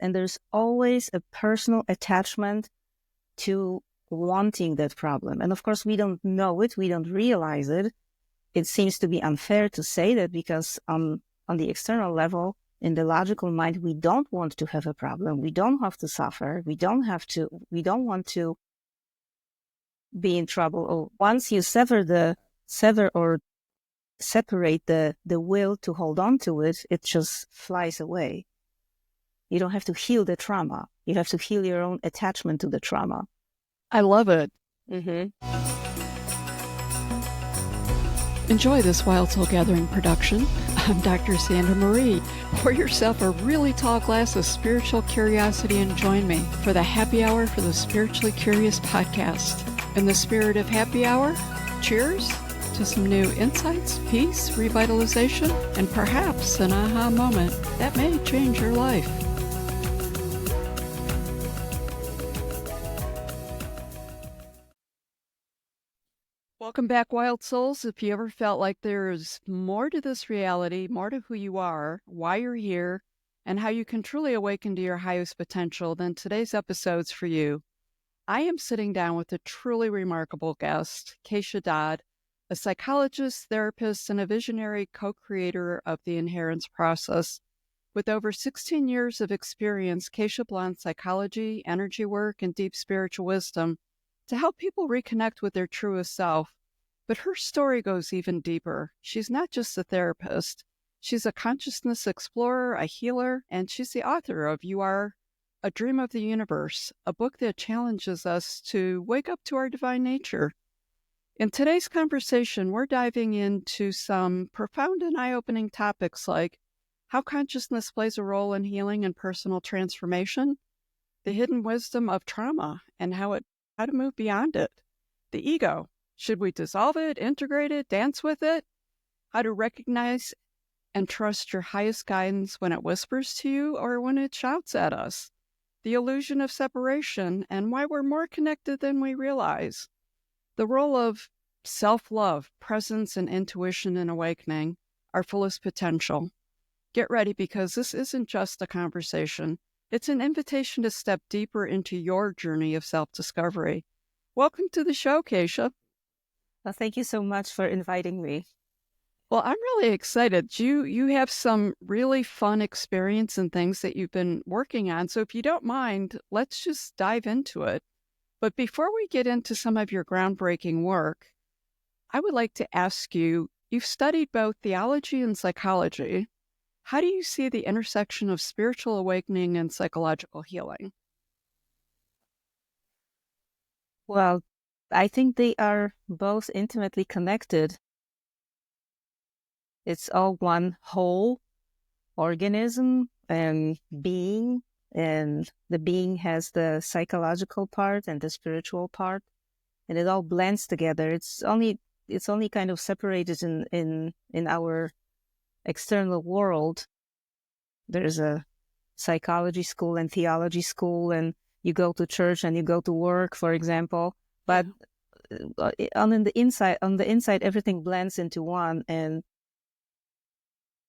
And there's always a personal attachment to wanting that problem. And of course, we don't know it. We don't realize it. It seems to be unfair to say that because on the external level, in the logical mind, we don't want to have a problem. We don't have to suffer. We don't want to be in trouble. Or once you separate the will to hold on to it, it just flies away. You don't have to heal the trauma. You have to heal your own attachment to the trauma. I love it. Mm-hmm. Enjoy this Wild Soul Gathering production. I'm Dr. Sandra Marie. Pour yourself a really tall glass of spiritual curiosity and join me for the Happy Hour for the Spiritually Curious podcast. In the spirit of happy hour, cheers to some new insights, peace, revitalization, and perhaps an aha moment that may change your life. Welcome back, Wild Souls. If you ever felt like there's more to this reality, more to who you are, why you're here, and how you can truly awaken to your highest potential, then today's episode's for you. I am sitting down with a truly remarkable guest, Kasia Dodd, a psychologist, therapist, and a visionary co-creator of the Inherence Process. With over 16 years of experience, Kasia blends psychology, energy work, and deep spiritual wisdom to help people reconnect with their truest self. But her story goes even deeper. She's not just a therapist. She's a consciousness explorer, a healer, and she's the author of You Are a Dream of the Universe, a book that challenges us to wake up to our divine nature. In today's conversation, we're diving into some profound and eye-opening topics like how consciousness plays a role in healing and personal transformation, the hidden wisdom of trauma and how to move beyond it, the ego. Should we dissolve it, integrate it, dance with it? How to recognize and trust your highest guidance when it whispers to you or when it shouts at us. The illusion of separation and why we're more connected than we realize. The role of self-love, presence, and intuition in awakening our fullest potential. Get ready because this isn't just a conversation. It's an invitation to step deeper into your journey of self-discovery. Welcome to the show, Kasia. Well, thank you so much for inviting me. Well, I'm really excited. You have some really fun experience and things that you've been working on. So if you don't mind, let's just dive into it. But before we get into some of your groundbreaking work, I would like to ask you, you've studied both theology and psychology. How do you see the intersection of spiritual awakening and psychological healing? Well, I think they are both intimately connected. It's all one whole organism and being, and the being has the psychological part and the spiritual part, and it all blends together. It's only kind of separated in our external world. There's a psychology school and theology school, and you go to church and you go to work, for example. But on the inside, everything blends into one. And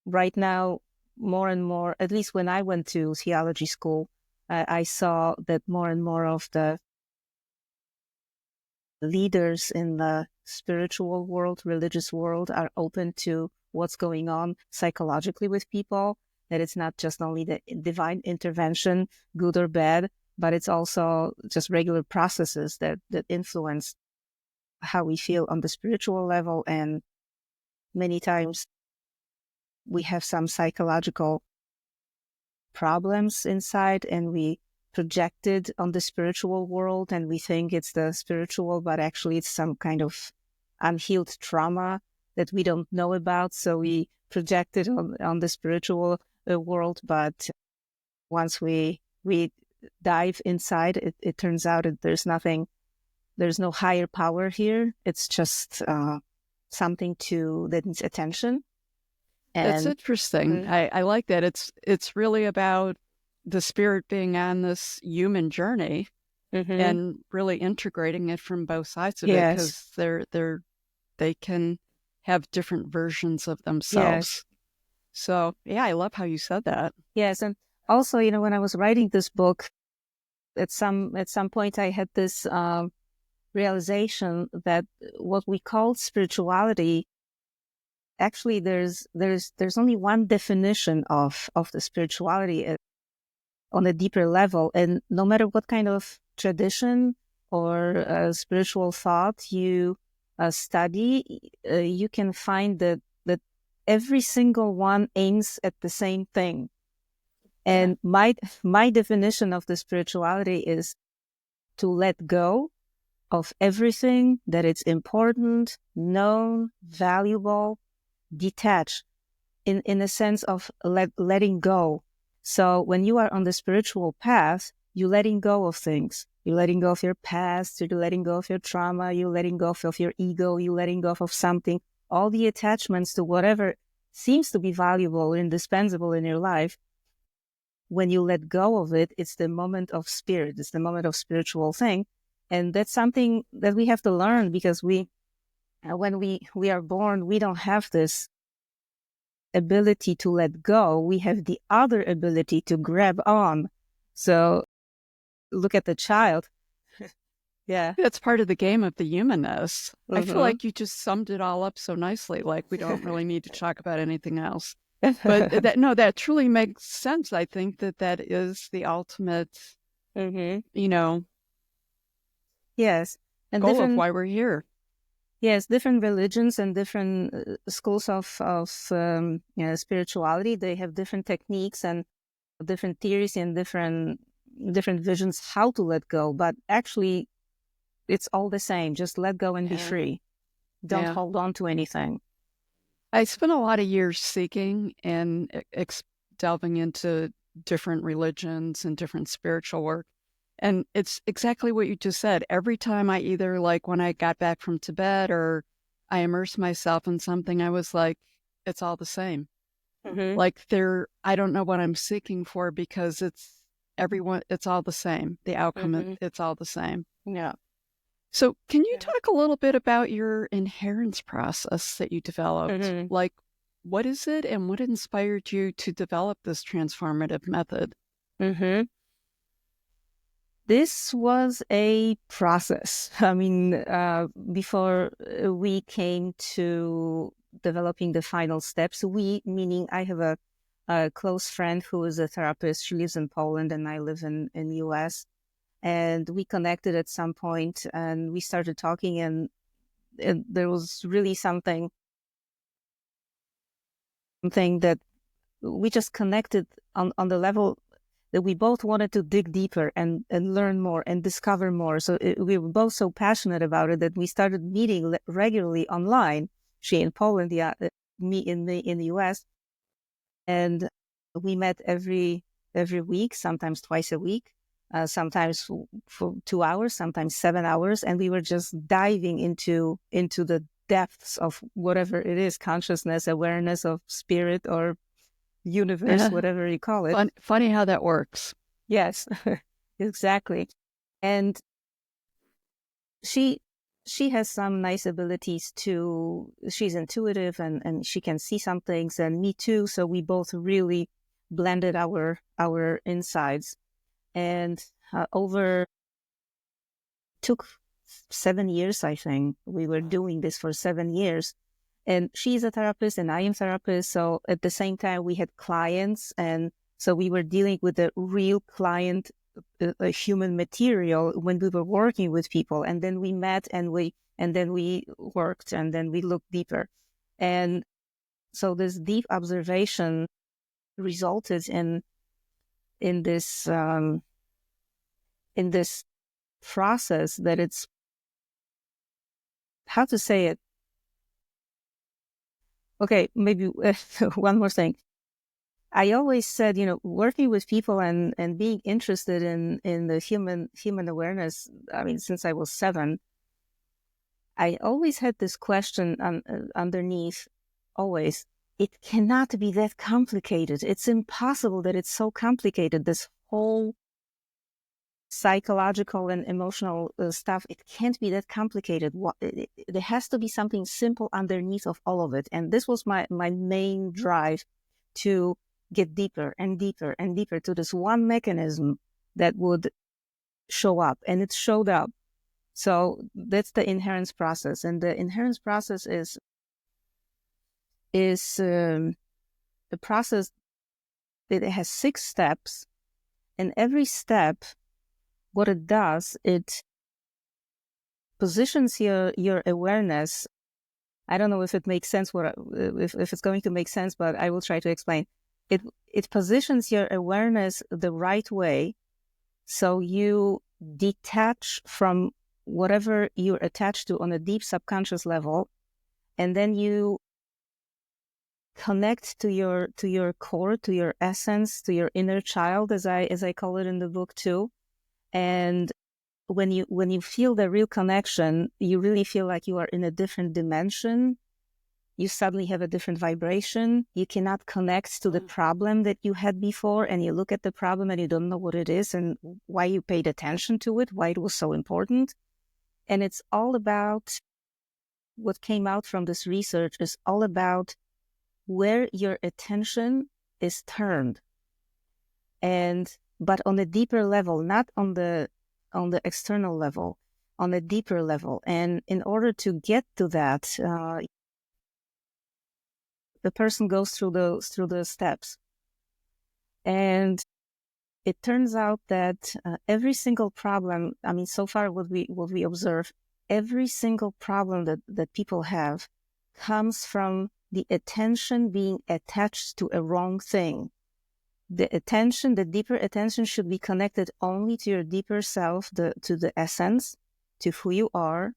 right now, more and more, at least when I went to theology school, I saw that more and more of the leaders in the spiritual world, religious world, are open to what's going on psychologically with people, that it's not just only the divine intervention, good or bad, but it's also just regular processes that influence how we feel on the spiritual level. And many times we have some psychological problems inside and we project it on the spiritual world and we think it's the spiritual, but actually it's some kind of unhealed trauma that we don't know about. So we project it on the spiritual world. But once we dive inside, it turns out that there's no higher power here. It's just something that needs attention. That's interesting. I like that. It's really about the spirit being on this human journey and really integrating it from both sides of it, because they can have different versions of themselves. Yes. So, yeah, I love how you said that. Yes, and also, when I was writing this book, at some point, I had this realization that what we call spirituality, actually, there's only one definition of the spirituality on a deeper level, and no matter what kind of tradition or spiritual thought you study, you can find that every single one aims at the same thing. And my definition of the spirituality is to let go of everything that is important, known, valuable, detached, in a sense of letting go. So when you are on the spiritual path, you're letting go of things. You're letting go of your past, you're letting go of your trauma, you're letting go of your ego, you're letting go of something, all the attachments to whatever seems to be valuable or indispensable in your life. When you let go of it, it's the moment of spirit. It's the moment of spiritual thing. And that's something that we have to learn, because when we are born, we don't have this ability to let go. We have the other ability to grab on. So look at the child. Yeah. That's part of the game of the humanness. Mm-hmm. I feel like you just summed it all up so nicely. Like, we don't really need to talk about anything else. But that truly makes sense. I think that is the ultimate, yes, and goal of why we're here. Yes, different religions and different schools of spirituality, they have different techniques and different theories and different visions how to let go. But actually, it's all the same. Just let go and be free. Don't hold on to anything. I spent a lot of years seeking and delving into different religions and different spiritual work. And it's exactly what you just said. Every time I either, like when I got back from Tibet or I immersed myself in something, I was like, it's all the same. Mm-hmm. Like I don't know what I'm seeking for, because it's all the same. The outcome, it's all the same. Yeah. So can you talk a little bit about your inherence process that you developed? Mm-hmm. Like, what is it and what inspired you to develop this transformative method? Mm-hmm. This was a process. I mean, before we came to developing the final steps, meaning I have a close friend who is a therapist. She lives in Poland and I live in the US. And we connected at some point and we started talking, and there was really something that we just connected on the level that we both wanted to dig deeper and learn more and discover more. So we were both so passionate about it that we started meeting regularly online. She in Poland, me in the US, and we met every week, sometimes twice a week. Sometimes for 2 hours, sometimes 7 hours, and we were just diving into the depths of whatever it is, consciousness, awareness of spirit or universe, whatever you call it. Funny how that works. Yes, exactly. And she has some nice abilities too. She's intuitive and she can see some things, and me too. So we both really blended our insides. And took 7 years, I think. We were doing this for 7 years. And she's a therapist and I am a therapist. So at the same time, we had clients. And so we were dealing with the real client, human material when we were working with people. And then we met and then we worked and then we looked deeper. And so this deep observation resulted in this process that it's, how to say it? Okay, maybe one more thing. I always said, working with people and being interested in the human awareness, I mean, since I was 7, I always had this question underneath, always, it cannot be that complicated. It's impossible that it's so complicated, this whole psychological and emotional stuff. It can't be that complicated. There has to be something simple underneath of all of it. And this was my main drive, to get deeper and deeper and deeper to this one mechanism that would show up, and it showed up. So that's the inherence process, and the inherence process is a process that it has 6 steps, and every step, what it does, it positions your awareness. I don't know if it makes sense, if it's going to make sense, but I will try to explain. It positions your awareness the right way, so you detach from whatever you're attached to on a deep subconscious level, and then you connect to your core, to your essence, to your inner child, as I call it in the book too. And when you feel the real connection, you really feel like you are in a different dimension. You suddenly have a different vibration. You cannot connect to the problem that you had before, and you look at the problem and you don't know what it is and why you paid attention to it, why it was so important. And it's all about, what came out from this research is all about where your attention is turned. But on a deeper level, not on the external level, on a deeper level. And in order to get to that, the person goes through the steps. And it turns out that every single problem, I mean, so far what we observe, every single problem that people have comes from the attention being attached to a wrong thing. The deeper attention should be connected only to your deeper self, to the essence, to who you are,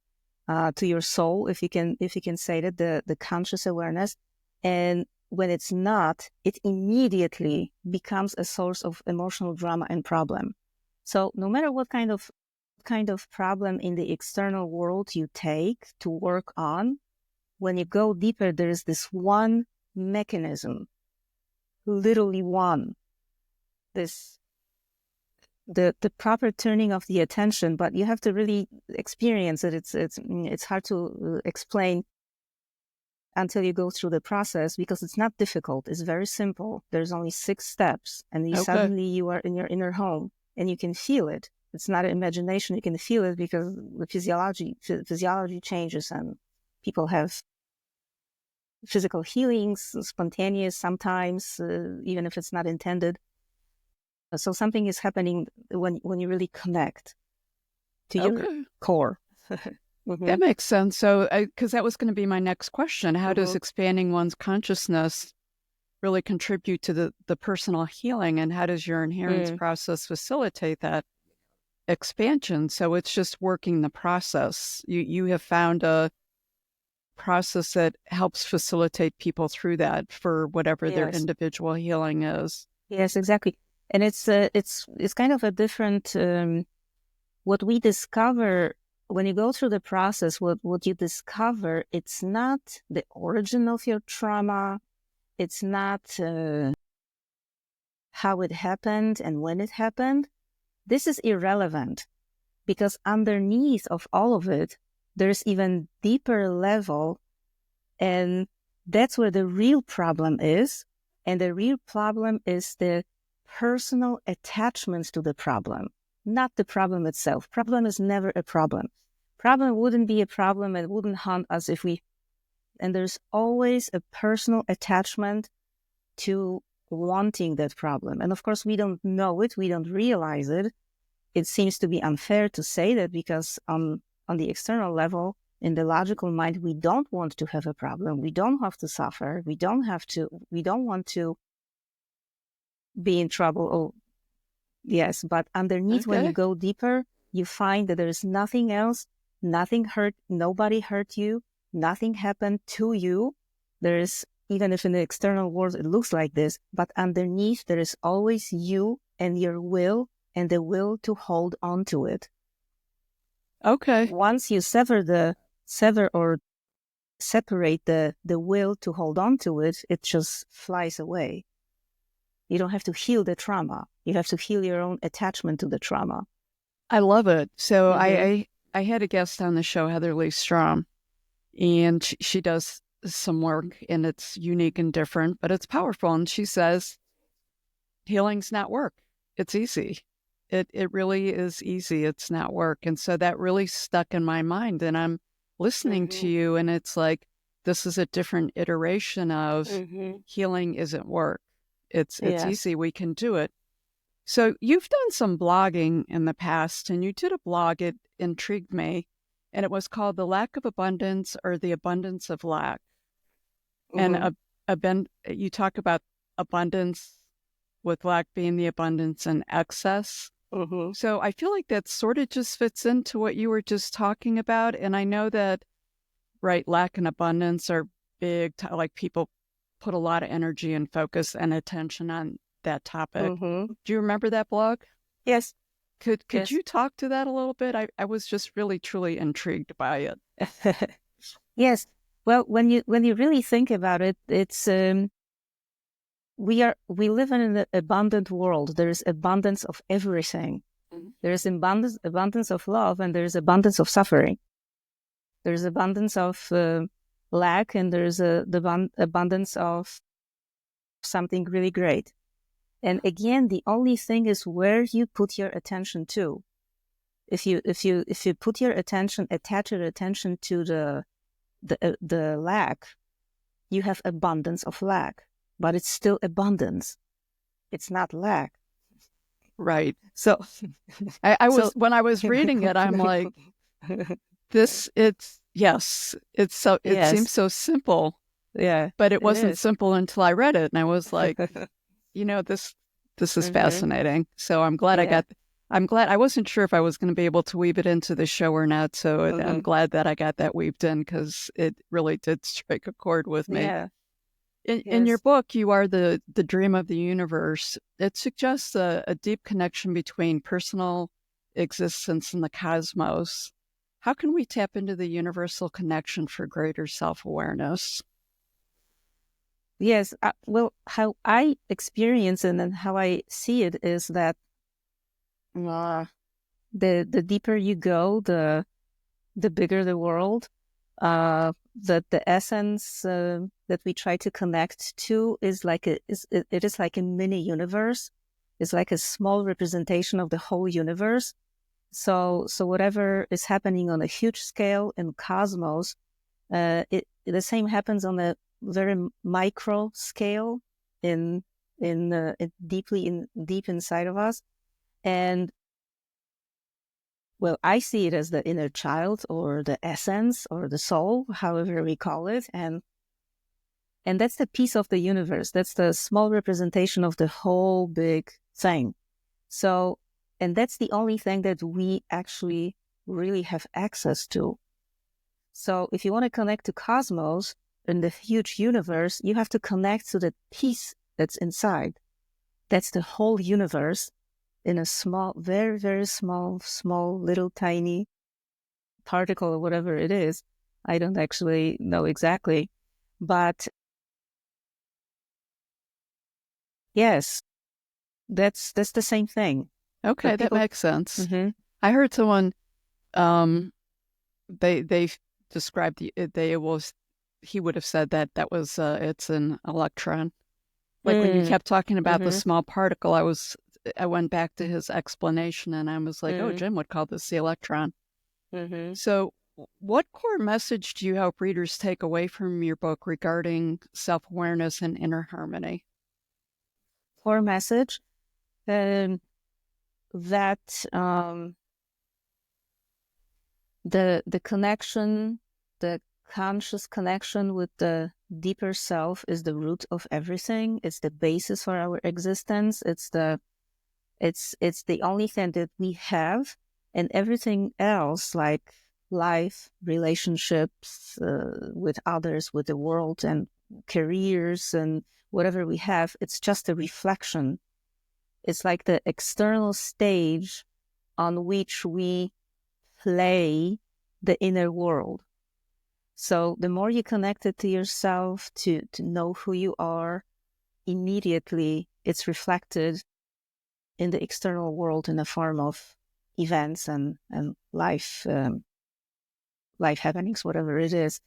to your soul, if you can say that, the conscious awareness. And when it's not, it immediately becomes a source of emotional drama and problem. So no matter what kind of problem in the external world you take to work on, when you go deeper, there is this one mechanism, literally one. The proper turning of the attention, but you have to really experience it. It's hard to explain until you go through the process, because it's not difficult. It's very simple. There's only 6 steps, and suddenly you are in your inner home, and you can feel it. It's not imagination. You can feel it because the physiology changes, and people have physical healings, spontaneous sometimes, even if it's not intended. So something is happening when you really connect to your core. Mm-hmm. That makes sense. So, because that was going to be my next question. How does expanding one's consciousness really contribute to the personal healing, and how does your inherence process facilitate that expansion? So it's just working the process. You have found a process that helps facilitate people through that for whatever their individual healing is. Yes, exactly. And it's kind of a different, what we discover when you go through the process, what you discover, it's not the origin of your trauma. It's not how it happened and when it happened. This is irrelevant, because underneath of all of it, there's even deeper level, and that's where the real problem is. And the real problem is the personal attachments to the problem, not the problem itself. Problem is never a problem. Problem wouldn't be a problem and wouldn't haunt us and there's always a personal attachment to wanting that problem. And of course, we don't know it, we don't realize it. It seems to be unfair to say that, because on the external level, in the logical mind, we don't want to have a problem. We don't have to suffer. We don't want to be in trouble. Oh, yes. But underneath, when you go deeper, you find that there is nothing else, nothing hurt, nobody hurt you, nothing happened to you. There is, even if in the external world it looks like this, but underneath there is always you and your will, and the will to hold on to it. Okay. Once you sever or separate the will to hold on to it, it just flies away. You don't have to heal the trauma. You have to heal your own attachment to the trauma. I love it. So I had a guest on the show, Heather Lee Strom, and she does some work, and it's unique and different, but it's powerful. And she says healing's not work. It's easy. It really is easy. It's not work. And so that really stuck in my mind. And I'm listening to you, and it's like, this is a different iteration of healing isn't work. It's Yes. easy. We can do it. So you've done some blogging in the past, and you did a blog. It intrigued me, and it was called The Lack of Abundance or The Abundance of Lack. And you talk about abundance with lack being the abundance and excess. So I feel like that sort of just fits into what you were just talking about. And I know that, right, lack and abundance are big, like people put a lot of energy and focus and attention on that topic. Do you remember that blog? Yes. Could Yes. you talk to that a little bit? I was just really, truly intrigued by it. Yes. Well, when you really think about it, it's we live in an abundant world. There is abundance of everything. There is abundance of love, and there is abundance of suffering. There is abundance of lack, and there is the abundance of something really great. And again, the only thing is where you put your attention to. If you put your attention, attach your attention to the lack, you have abundance of lack, but it's still abundance. It's not lack. Right. So I was when I was reading it, I'm like, it seems so simple. Yeah. But it wasn't simple until I read it, and I was like, this is fascinating. So I'm glad I wasn't sure if I was going to be able to weave it into the show or not. So I'm glad that I got that weaved in, because it really did strike a chord with me. Yeah. In your book, You Are the Dream of the Universe. It suggests a deep connection between personal existence and the cosmos. How can we tap into the universal connection for greater self-awareness? Yes. Well, how I experience it and how I see it is that the deeper you go, the bigger the world. That the essence that we try to connect to is like it is like a mini universe. It's like a small representation of the whole universe. So whatever is happening on a huge scale in cosmos, the same happens on a very micro scale deep inside of us. And well, I see it as the inner child, or the essence, or the soul, however we call it. And that's the piece of the universe. That's the small representation of the whole big thing. So, and that's the only thing that we actually really have access to. So if you want to connect to cosmos in the huge universe, you have to connect to the piece that's inside. That's the whole universe in a small, very, very small, little tiny particle or whatever it is. I don't actually know exactly. But yes, that's the same thing. Okay, that makes sense. I heard someone, they described he would have said that was it's an electron. Like when you kept talking about the small particle, I went back to his explanation, and I was like, oh, Jim would call this the electron. So what core message do you hope readers take away from your book regarding self-awareness and inner harmony? Core message that the connection, the conscious connection with the deeper self is the root of everything. It's the basis for our existence. It's the only thing that we have, and everything else, like life, relationships with others, with the world, and careers, and whatever we have, it's just a reflection. It's like the external stage on which we play the inner world. So the more you connect it to yourself, to know who you are, immediately it's reflected in the external world in the form of events and life happenings, whatever it is.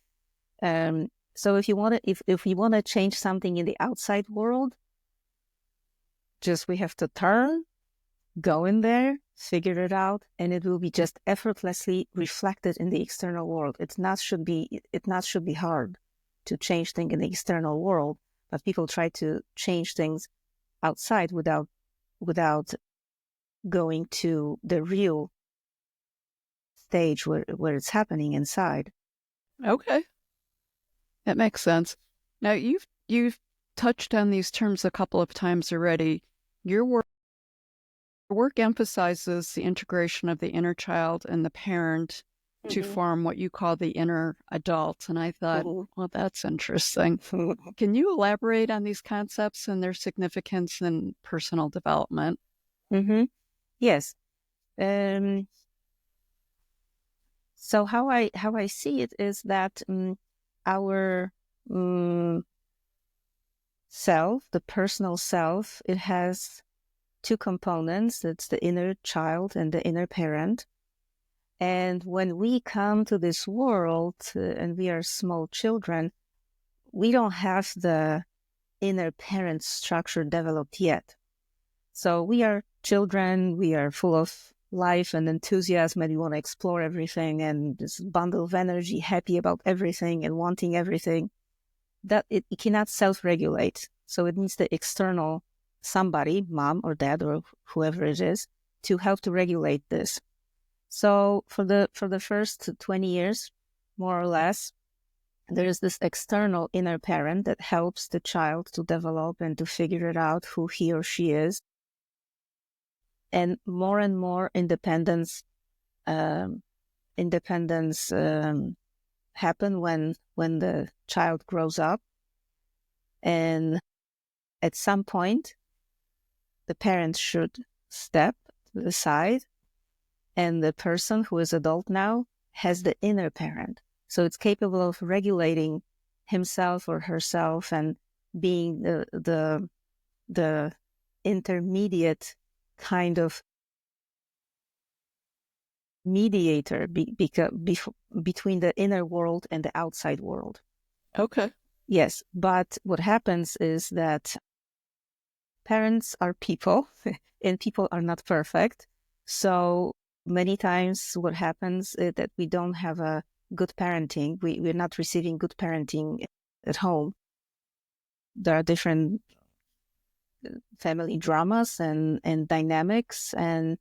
So if you want to, if we want to change something in the outside world, Just we have to turn, go in there, figure it out, and it will be just effortlessly reflected in the external world. It not should be hard to change things in the external world, but people try to change things outside without going to the real stage where it's happening inside. Okay. That makes sense. Now, you've touched on these terms a couple of times already. Your work emphasizes the integration of the inner child and the parent to form what you call the inner adult. And I thought, well, that's interesting. Can you elaborate on these concepts and their significance in personal development? Yes. So how I see it is that our self, the personal self, it has two components. It's the inner child and the inner parent. And when we come to this world and we are small children, we don't have the inner parent structure developed yet. So we are children, we are full of life and enthusiasm, and we want to explore everything and this bundle of energy, happy about everything and wanting everything. That it cannot self-regulate. So it needs the external somebody, mom or dad or whoever it is, to help to regulate this. So for the first 20 years, more or less, there is this external inner parent that helps the child to develop and to figure it out who he or she is. And more independence happen when the child grows up. And at some point, the parent should step to the side, and the person who is adult now has the inner parent. So it's capable of regulating himself or herself and being the intermediate kind of mediator between the inner world and the outside world. Okay. Yes, but what happens is that parents are people and people are not perfect. So many times what happens is that we don't have a good parenting. We're not receiving good parenting at home. There are different family dramas and dynamics, and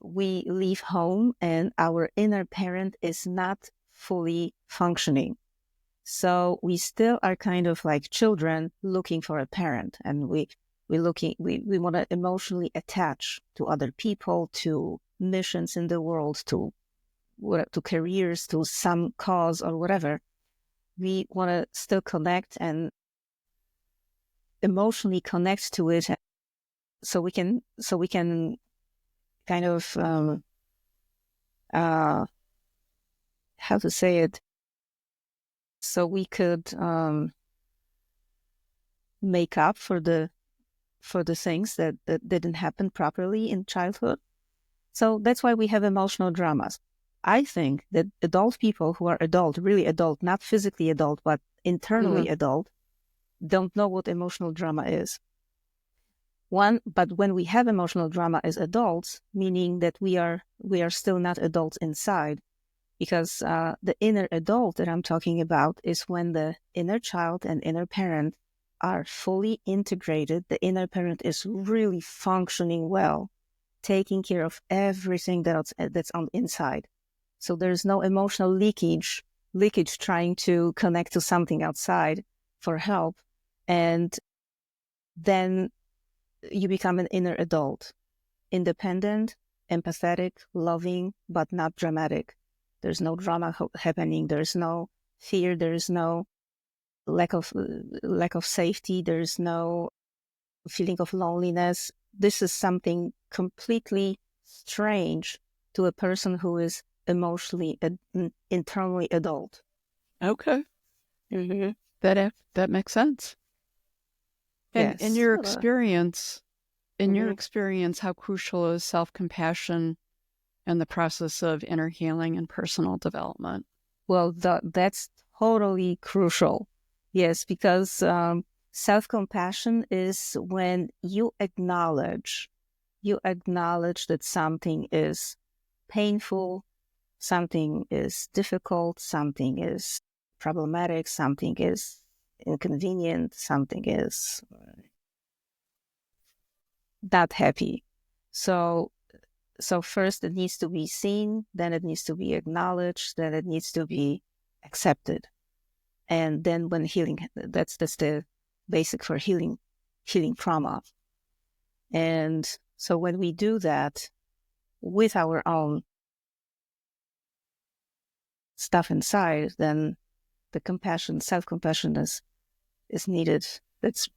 we leave home and our inner parent is not fully functioning. So we still are kind of like children looking for a parent, and we want to emotionally attach to other people, to missions in the world, to careers, to some cause or whatever. We want to still connect and emotionally connect to it, so we can kind of how to say it, so we could make up for the things that didn't happen properly in childhood. So that's why we have emotional dramas. I think that adult people who are really adult, not physically adult, but internally adult, don't know what emotional drama is. But when we have emotional drama as adults, meaning that we are still not adults inside, because the inner adult that I'm talking about is when the inner child and inner parent are fully integrated. The inner parent is really functioning well, taking care of everything that's on the inside. So there's no emotional leakage trying to connect to something outside for help. And then you become an inner adult, independent, empathetic, loving, but not dramatic. There's no drama happening. There's no fear. There's no lack of safety. There's no feeling of loneliness. This is something completely strange to a person who is emotionally, internally adult. Okay. That makes sense. And Yes. in your experience, how crucial is self-compassion and the process of inner healing and personal development? Well, that's totally crucial. Yes, because Self-compassion is when you acknowledge that something is painful, something is difficult, something is problematic, something is inconvenient, something is not happy. So first it needs to be seen, then it needs to be acknowledged, then it needs to be accepted. And then when healing, that's the basic for healing trauma. And so when we do that with our own stuff inside, then the compassion, self-compassion is needed. It's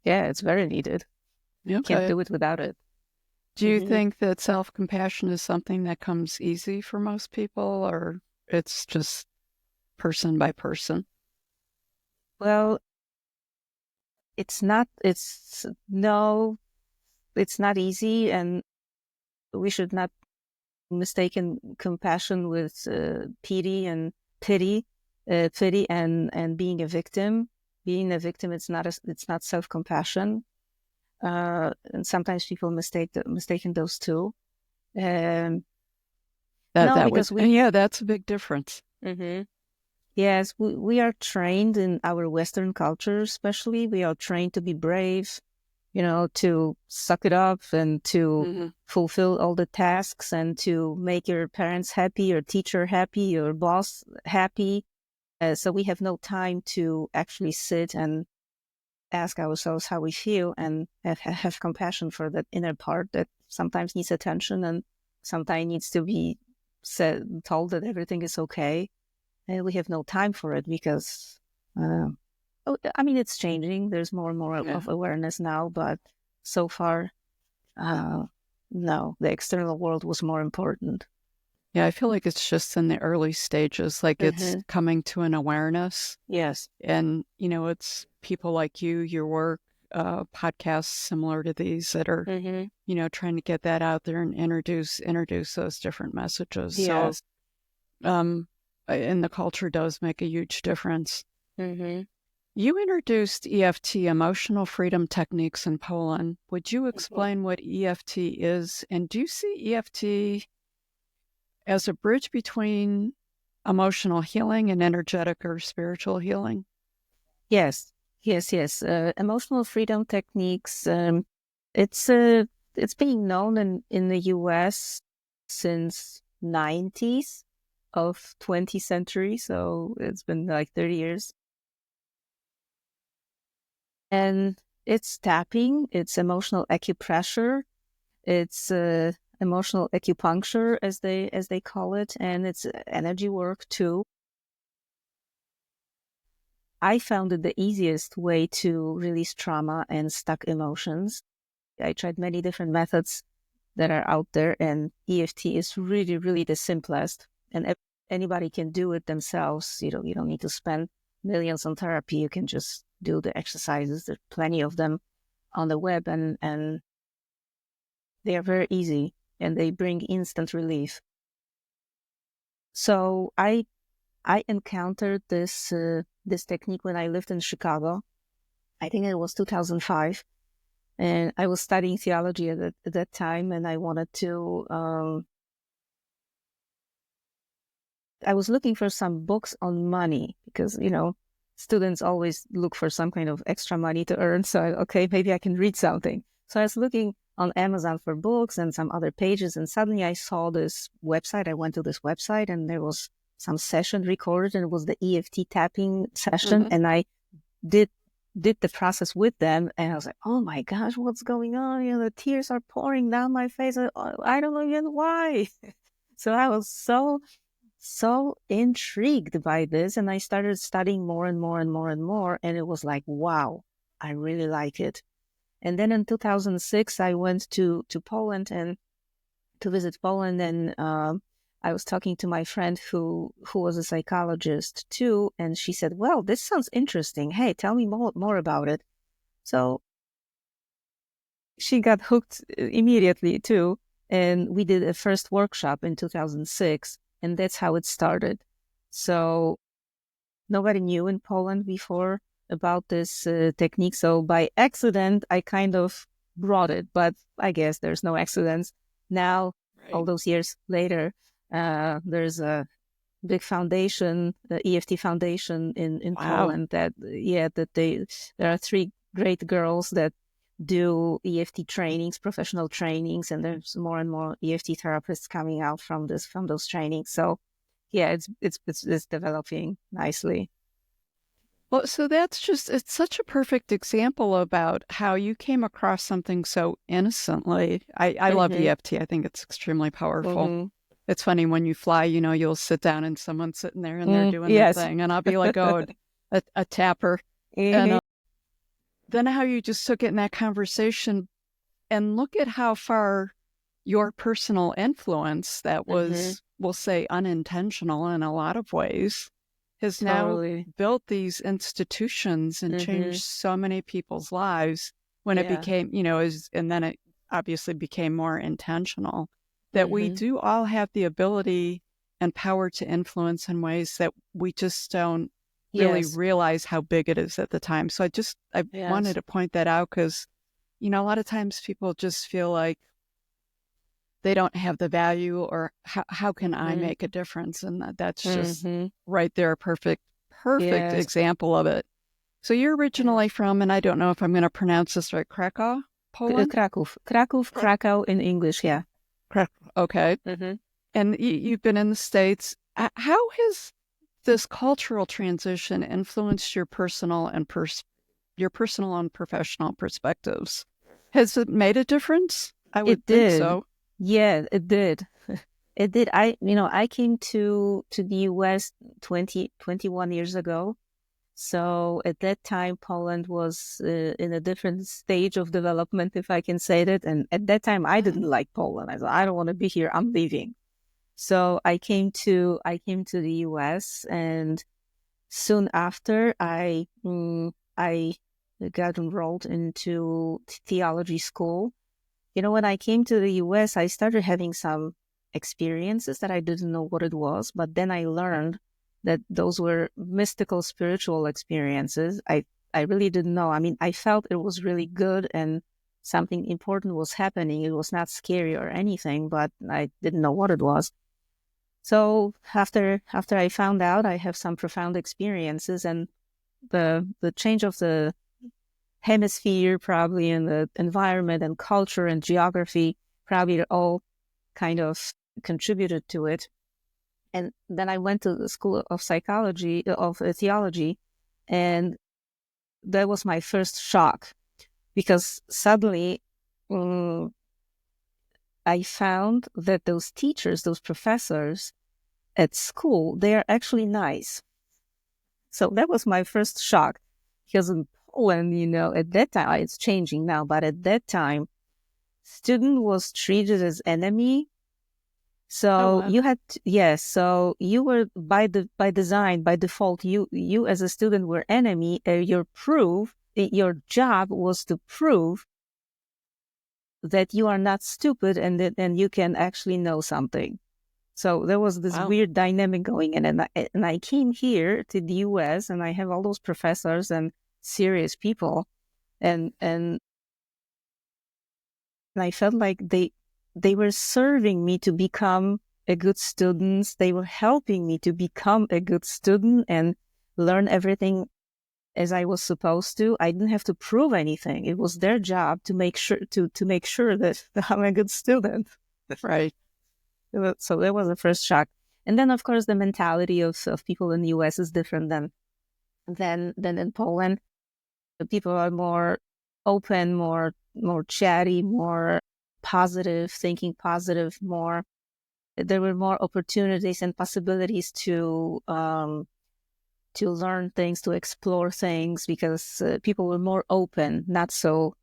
very needed. Okay. Can't do it without it. Do you think that self-compassion is something that comes easy for most people, or it's just person by person? Well, it's not easy, and we should not mistaken compassion with pity and being a victim. Being a victim, it's not self-compassion. And sometimes people mistaken those two. That's a big difference. Mm-hmm. Yes, we are trained in our Western culture, especially. We are trained to be brave, to suck it up and to fulfill all the tasks and to make your parents happy, your teacher happy, your boss happy. So we have no time to actually sit and ask ourselves how we feel and have compassion for that inner part that sometimes needs attention and sometimes needs to be told that everything is okay. And we have no time for it because, it's changing. There's more and more of awareness now, but so far, no, the external world was more important. Yeah, I feel like it's just in the early stages, like it's coming to an awareness. Yes. And, it's people like you, your work, podcasts similar to these that are, trying to get that out there and introduce those different messages. Yes. So, and the culture does make a huge difference. You introduced EFT, Emotional Freedom Techniques, in Poland. Would you explain what EFT is? And do you see EFT as a bridge between emotional healing and energetic or spiritual healing? Yes. Emotional freedom techniques. It's being known in the U.S. since 90s of 20th century. So it's been like 30 years. And it's tapping, it's emotional acupressure, it's emotional acupuncture as they call it, and it's energy work too. I found it the easiest way to release trauma and stuck emotions. I tried many different methods that are out there, and EFT is really, really the simplest. And anybody can do it themselves. You don't need to spend millions on therapy. You can just do the exercises. There's plenty of them on the web, and they are very easy and they bring instant relief. So I encountered this technique when I lived in Chicago. I think it was 2005, and I was studying theology at that time, and I wanted to. I was looking for some books on money because students always look for some kind of extra money to earn. So maybe I can read something. So I was looking on Amazon for books and some other pages, and suddenly I saw this website. I went to this website, and there was some session recorded, and it was the EFT tapping session, and I did the process with them, and I was like, oh my gosh, what's going on? The tears are pouring down my face. I don't know even why. So I was so intrigued by this, and I started studying more and more and more and more, and it was like, wow, I really like it. And then in 2006, I went to Poland and to visit Poland, and I was talking to my friend who was a psychologist too, and she said, well, this sounds interesting. Hey, tell me more about it. So she got hooked immediately too, and we did a first workshop in 2006, and that's how it started. So nobody knew in Poland before about this technique. So by accident, I kind of brought it, but I guess there's no accidents. Now, all those years later, there's a big foundation, the EFT Foundation in Poland. That there are 3 great girls that do EFT trainings, professional trainings, and there's more and more EFT therapists coming out from those trainings. So yeah, it's developing nicely. Well, so it's such a perfect example about how you came across something so innocently. I love EFT. I think it's extremely powerful. It's funny when you fly, you'll sit down and someone's sitting there and they're doing their thing. And I'll be like, oh, a tapper. And then how you just took it in that conversation and look at how far your personal influence that was, we'll say, unintentional in a lot of ways, has now built these institutions and changed so many people's lives when it became, and then it obviously became more intentional, that we do all have the ability and power to influence in ways that we just don't really realize how big it is at the time. So I wanted to point that out because, a lot of times people just feel like they don't have the value, or how can I make a difference? And that's just right there, a perfect example of it. So you're originally from, and I don't know if I'm going to pronounce this right, Krakow, Poland? Krakow in English, yeah. Okay. And you've been in the States. How has this cultural transition influenced your personal and professional perspectives? Has it made a difference? I would think so. Yeah, it did. It did. I came to the US 21 years ago. So at that time, Poland was in a different stage of development, if I can say that. And at that time, I didn't like Poland. I thought, I don't want to be here. I'm leaving. So I came to the US, and soon after, I got enrolled into theology school. When I came to the US, I started having some experiences that I didn't know what it was, but then I learned that those were mystical, spiritual experiences. I really didn't know. I mean, I felt it was really good and something important was happening. It was not scary or anything, but I didn't know what it was. So after I found out, I have some profound experiences, and the change of the hemisphere, probably, and the environment and culture and geography, probably all kind of contributed to it. And then I went to the School of Theology, and that was my first shock, because suddenly I found that those teachers, those professors at school, they are actually nice. So that was my first shock, because in Poland, at that time, it's changing now, but at that time, student was treated as enemy. So you had so you were by design, by default, you as a student were enemy. Your job was to prove that you are not stupid and that you can actually know something. So there was this weird dynamic going in, and I came here to the US, and I have all those professors and serious people, and I felt like they were serving me to become a good student. They were helping me to become a good student and learn everything as I was supposed to. I didn't have to prove anything. It was their job to make sure that I'm a good student. Right. So that was the first shock. And then, of course, the mentality of people in the US is different than in Poland. The people are more open, more chatty, more positive, thinking positive, more. There were more opportunities and possibilities to learn things, to explore things, because people were more open, not so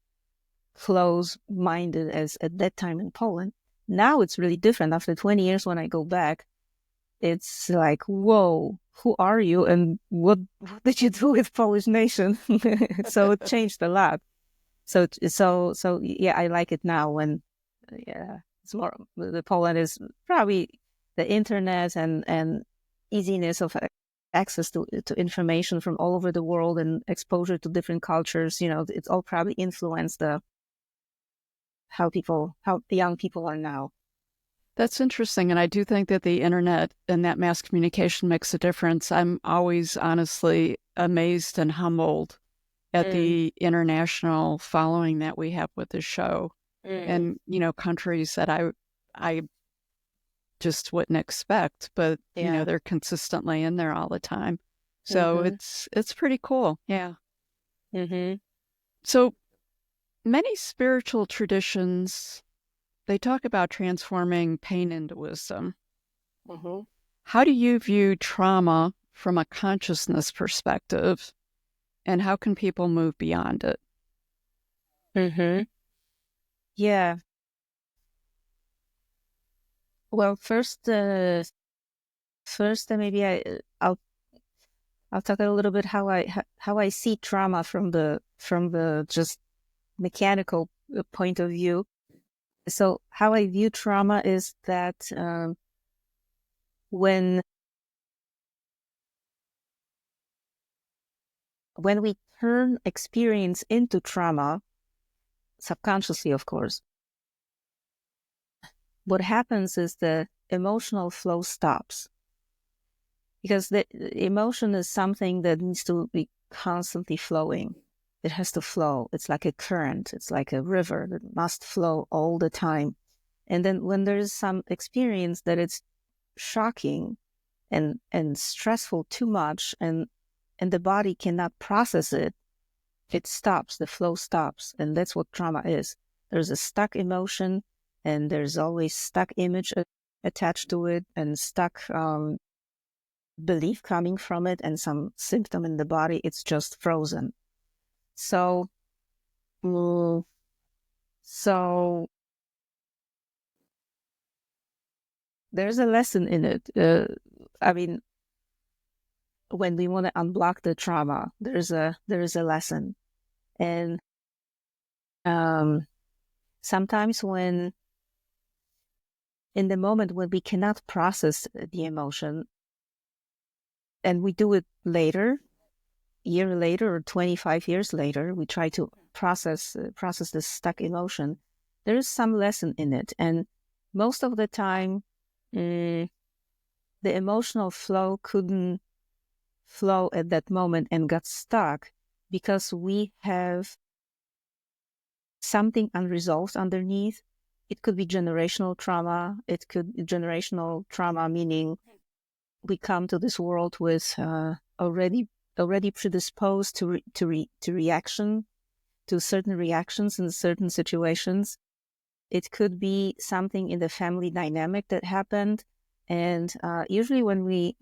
close-minded as at that time in Poland. Now it's really different. After 20 years, when I go back, it's like, whoa, who are you? And what did you do with Polish nation? So it changed a lot. So yeah, I like it now when, it's more, the Poland is probably the internet and easiness of access to information from all over the world and exposure to different cultures, it's all probably influenced how the young people are now. That's interesting. And I do think that the internet and that mass communication makes a difference. I'm always honestly amazed and humbled at the international following that we have with the show. And, countries that I just wouldn't expect, but, they're consistently in there all the time. So it's pretty cool. Yeah. So many spiritual traditions, they talk about transforming pain into wisdom. How do you view trauma from a consciousness perspective, and how can people move beyond it? Yeah. Well, first, maybe I'll talk a little bit how I see trauma from the just mechanical point of view. So how I view trauma is that when we turn experience into trauma, subconsciously, of course, what happens is the emotional flow stops. Because the emotion is something that needs to be constantly flowing. It has to flow. It's like a current. It's like a river that must flow all the time. And then when there's some experience that it's shocking and stressful too much, and the body cannot process it, it stops. The flow stops. And that's what trauma is. There's a stuck emotion, and there's always stuck image attached to it, and stuck belief coming from it, and some symptom in the body. It's just frozen. So there's a lesson in it. I mean, when we want to unblock the trauma, there is a lesson. And sometimes when in the moment when we cannot process the emotion, and we do it later, year later or 25 years later, we try to process this stuck emotion, there is some lesson in it. And most of the time, the emotional flow couldn't flow at that moment and got stuck because we have something unresolved underneath. It could be generational trauma. It could be generational trauma, meaning we come to this world with already predisposed to reaction, to certain reactions in certain situations. It could be something in the family dynamic that happened. And usually when we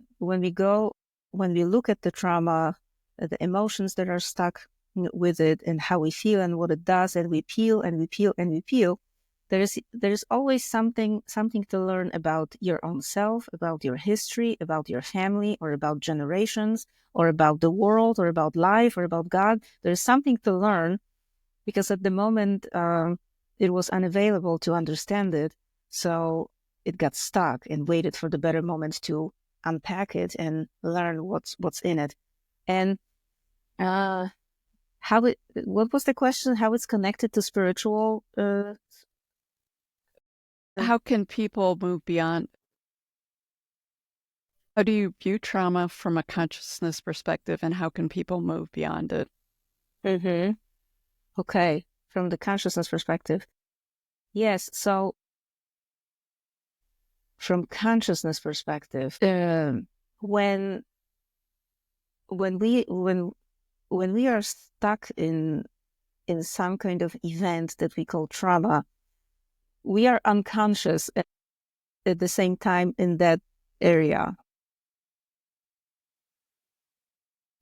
look at the trauma, the emotions that are stuck with it and how we feel and what it does, and we peel and we peel and we peel, there's always something to learn about your own self, about your history, about your family, or about generations, or about the world, or about life, or about God. There's something to learn, because at the moment it was unavailable to understand it. So it got stuck and waited for the better moment to unpack it and learn what's in it. And what was the question? How it's connected to spiritual? How can people move beyond? How do you view trauma from a consciousness perspective, and how can people move beyond it? Okay, from the consciousness perspective. Yes, so from consciousness perspective, when we are stuck in some kind of event that we call trauma, we are unconscious at the same time in that area.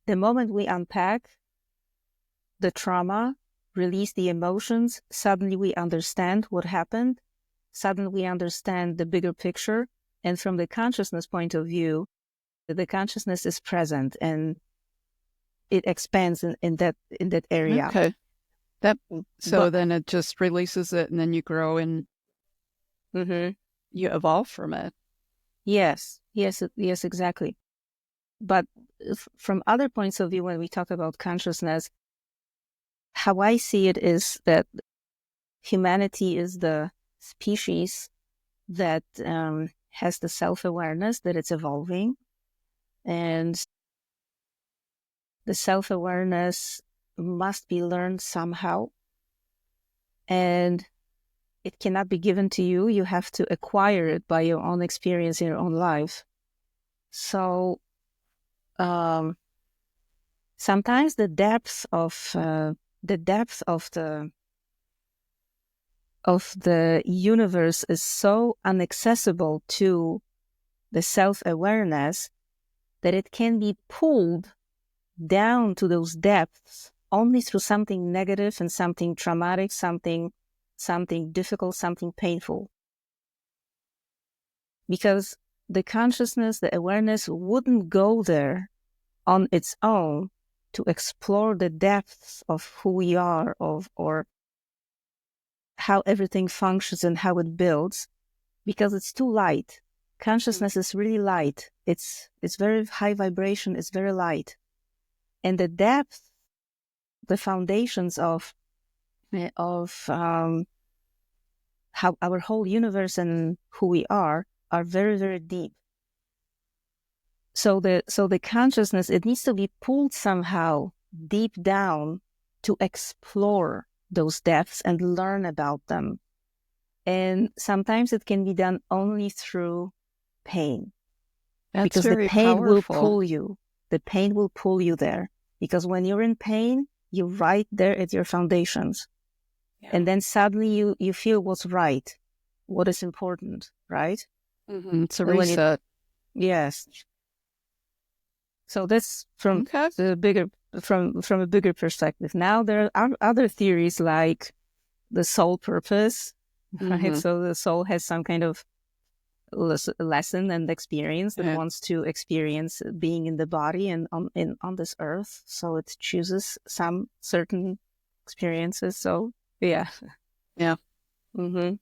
The moment we unpack the trauma, release the emotions, suddenly we understand what happened. Suddenly we understand the bigger picture. And from the consciousness point of view, the consciousness is present and it expands in that area. Okay. Then it just releases it, and then you grow and you evolve from it. Yes, exactly. But from other points of view, when we talk about consciousness, how I see it is that humanity is the species that has the self-awareness that it's evolving, and the self-awareness must be learned somehow, and it cannot be given to you. You have to acquire it by your own experience in your own life. So sometimes the depth of the universe is so inaccessible to the self-awareness that it can be pulled down to those depths only through something negative and something traumatic, something difficult, something painful. Because the consciousness, the awareness wouldn't go there on its own to explore the depths of who we are, or how everything functions and how it builds, because it's too light. Consciousness is really light. It's very high vibration. It's very light. And the depth, the foundations of how our whole universe and who we are very, very deep. So the consciousness, it needs to be pulled somehow deep down to explore those depths and learn about them. And sometimes it can be done only through pain. That's because very the pain powerful. will pull you. The pain will pull you there. Because when you're in pain, you're right there at your foundations. Yeah. And then suddenly you feel what's right, what is important, right? Mm-hmm. It's a reset. Yes. So that's from the bigger, from a bigger perspective. Now there are other theories like the soul purpose, right? So the soul has some kind of lesson and experience that wants to experience being in the body and on this earth. So it chooses some certain experiences. So yeah. Mm-hmm.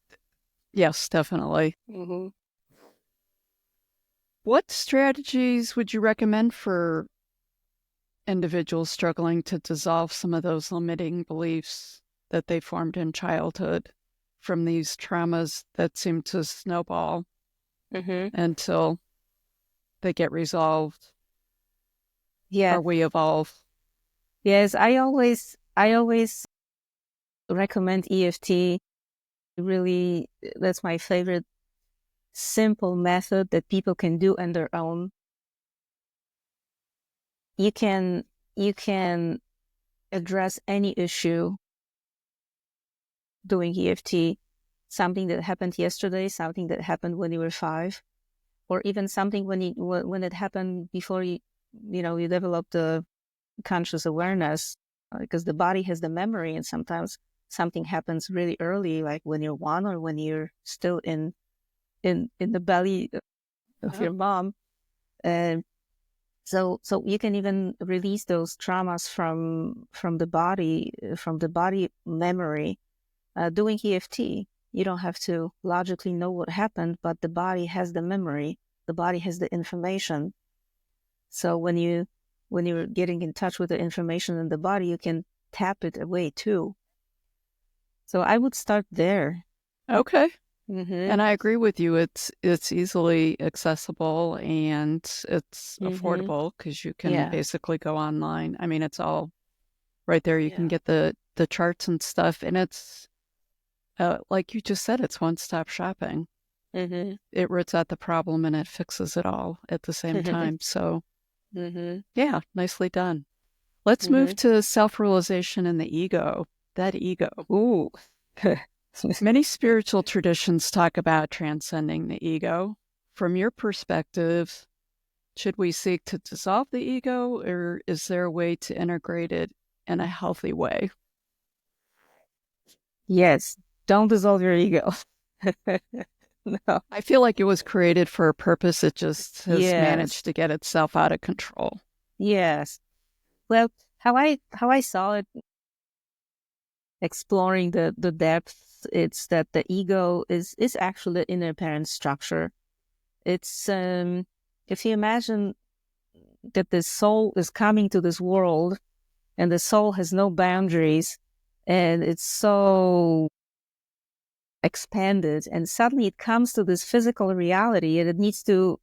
Yes, definitely. Mm-hmm. What strategies would you recommend for individuals struggling to dissolve some of those limiting beliefs that they formed in childhood from these traumas that seem to snowball until they get resolved? Yeah. Or we evolve? Yes, I always recommend EFT. Really, that's my favorite simple method that people can do on their own. You can address any issue doing EFT, something that happened yesterday, something that happened when you were 5, or even something when it happened before you developed the conscious awareness, because the body has the memory, and sometimes something happens really early, like when you're 1 or when you're still in the belly of your mom. And so you can even release those traumas from the body memory doing EFT. You don't have to logically know what happened, but the body has the memory, the body has the information. So when you're getting in touch with the information in the body, you can tap it away too. So I would start there. Okay. And I agree with you. It's easily accessible and it's affordable because you can basically go online. I mean, it's all right there. You can get the charts and stuff, and it's like you just said, it's one-stop shopping. It roots out the problem and it fixes it all at the same time. So yeah, nicely done. Let's move to self-realization and the ego. That ego. Ooh. Many spiritual traditions talk about transcending the ego. From your perspective, should we seek to dissolve the ego, or is there a way to integrate it in a healthy way? Yes, don't dissolve your ego. No. I feel like it was created for a purpose. It just has managed to get itself out of control. Yes. Well, how I saw it, exploring the depths, it's that the ego is actually the inner parent structure. It's if you imagine that the soul is coming to this world, and the soul has no boundaries, and it's so expanded, and suddenly it comes to this physical reality, and it needs to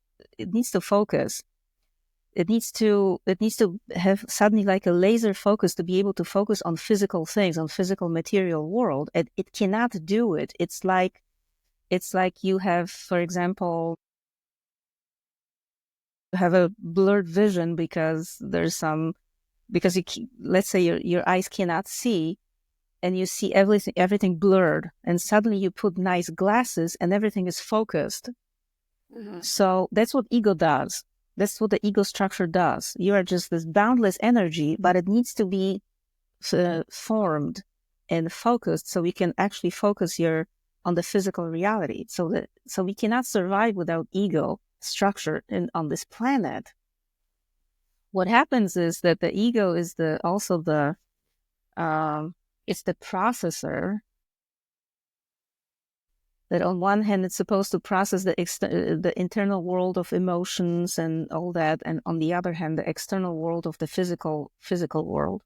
focus. It needs to have suddenly like a laser focus to be able to focus on physical things, on physical material world, and it cannot do it. It's like you have, for example, have a blurred vision because let's say your eyes cannot see, and you see everything blurred, and suddenly you put nice glasses and everything is focused. Mm-hmm. So that's what ego does. That's what the ego structure does. You are just this boundless energy, but it needs to be formed and focused so we can actually focus on the physical reality. So we cannot survive without ego structure on this planet. What happens is that the ego is it's the processor that on one hand it's supposed to process the internal world of emotions and all that, and on the other hand the external world of the physical world.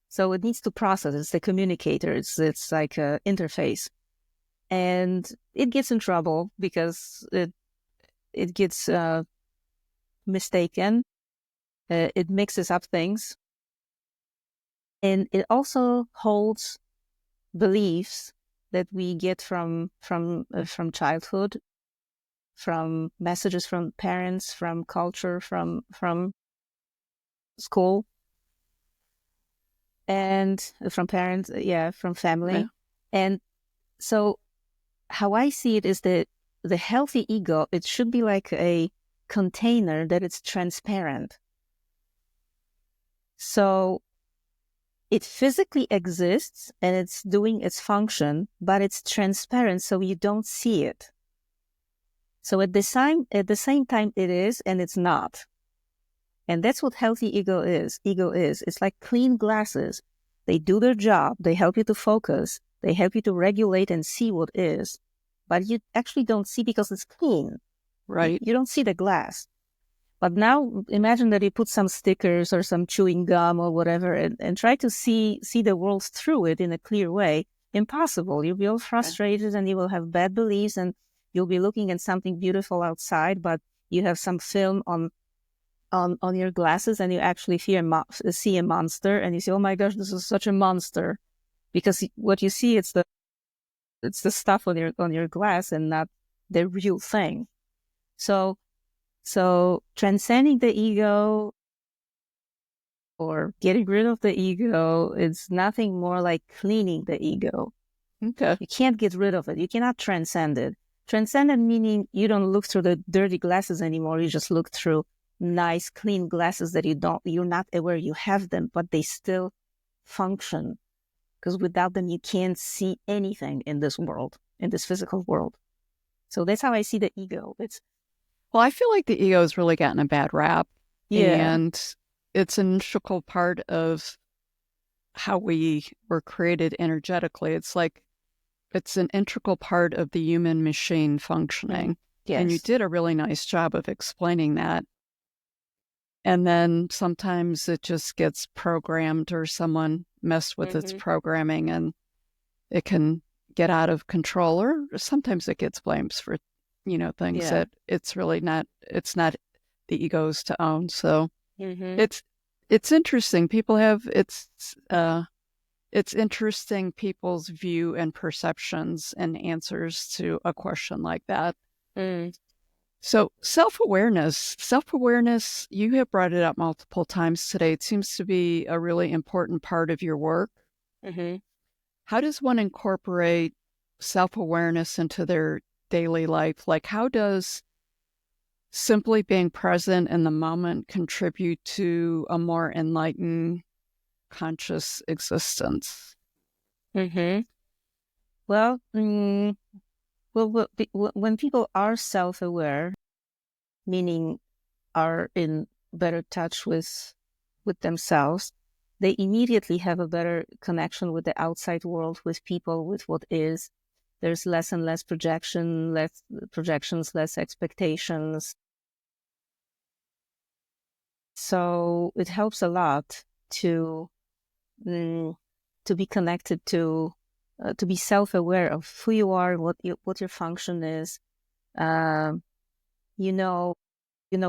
So it needs to process. It's the communicator. It's like an interface, and it gets in trouble because it gets mistaken. It mixes up things, and it also holds beliefs that we get from childhood, from messages from parents, from culture, from school, and from parents, from family. Yeah. And so how I see it is that the healthy ego, it should be like a container that it's transparent. So it physically exists and it's doing its function, but it's transparent so you don't see it. So at the same time it is and it's not. And that's what healthy ego is. It's like clean glasses. They do their job. They help you to focus. They help you to regulate and see what is. But you actually don't see because it's clean. Right. You don't see the glass. But now imagine that you put some stickers or some chewing gum or whatever and try to see the world through it in a clear way. Impossible. You'll be all frustrated and you will have bad beliefs and you'll be looking at something beautiful outside, but you have some film on your glasses and you actually see a monster and you say, oh my gosh, this is such a monster. Because what you see, it's the stuff on your glass and not the real thing. So transcending the ego or getting rid of the ego is nothing more like cleaning the ego. Okay. You can't get rid of it. You cannot transcend it. Transcend it meaning you don't look through the dirty glasses anymore. You just look through nice, clean glasses that you're not aware you have them, but they still function. Because without them, you can't see anything in this world, in this physical world. So that's how I see the ego. Well, I feel like the ego has really gotten a bad rap. Yeah. And it's an integral part of how we were created energetically. It's like it's an integral part of the human machine functioning. Yes. And you did a really nice job of explaining that. And then sometimes it just gets programmed or someone messed with its programming and it can get out of control, or sometimes it gets blamed for things that it's really not, it's not the ego's to own. So it's interesting. People have, it's interesting people's view and perceptions and answers to a question like that. So self-awareness, you have brought it up multiple times today. It seems to be a really important part of your work. How does one incorporate self-awareness into their daily life? Like, how does simply being present in the moment contribute to a more enlightened, conscious existence? Well, when people are self-aware, meaning are in better touch with themselves, they immediately have a better connection with the outside world, with people, with what is. There's less and less projections, less expectations. So it helps a lot to be connected to be self-aware of who you are, what your function is. You know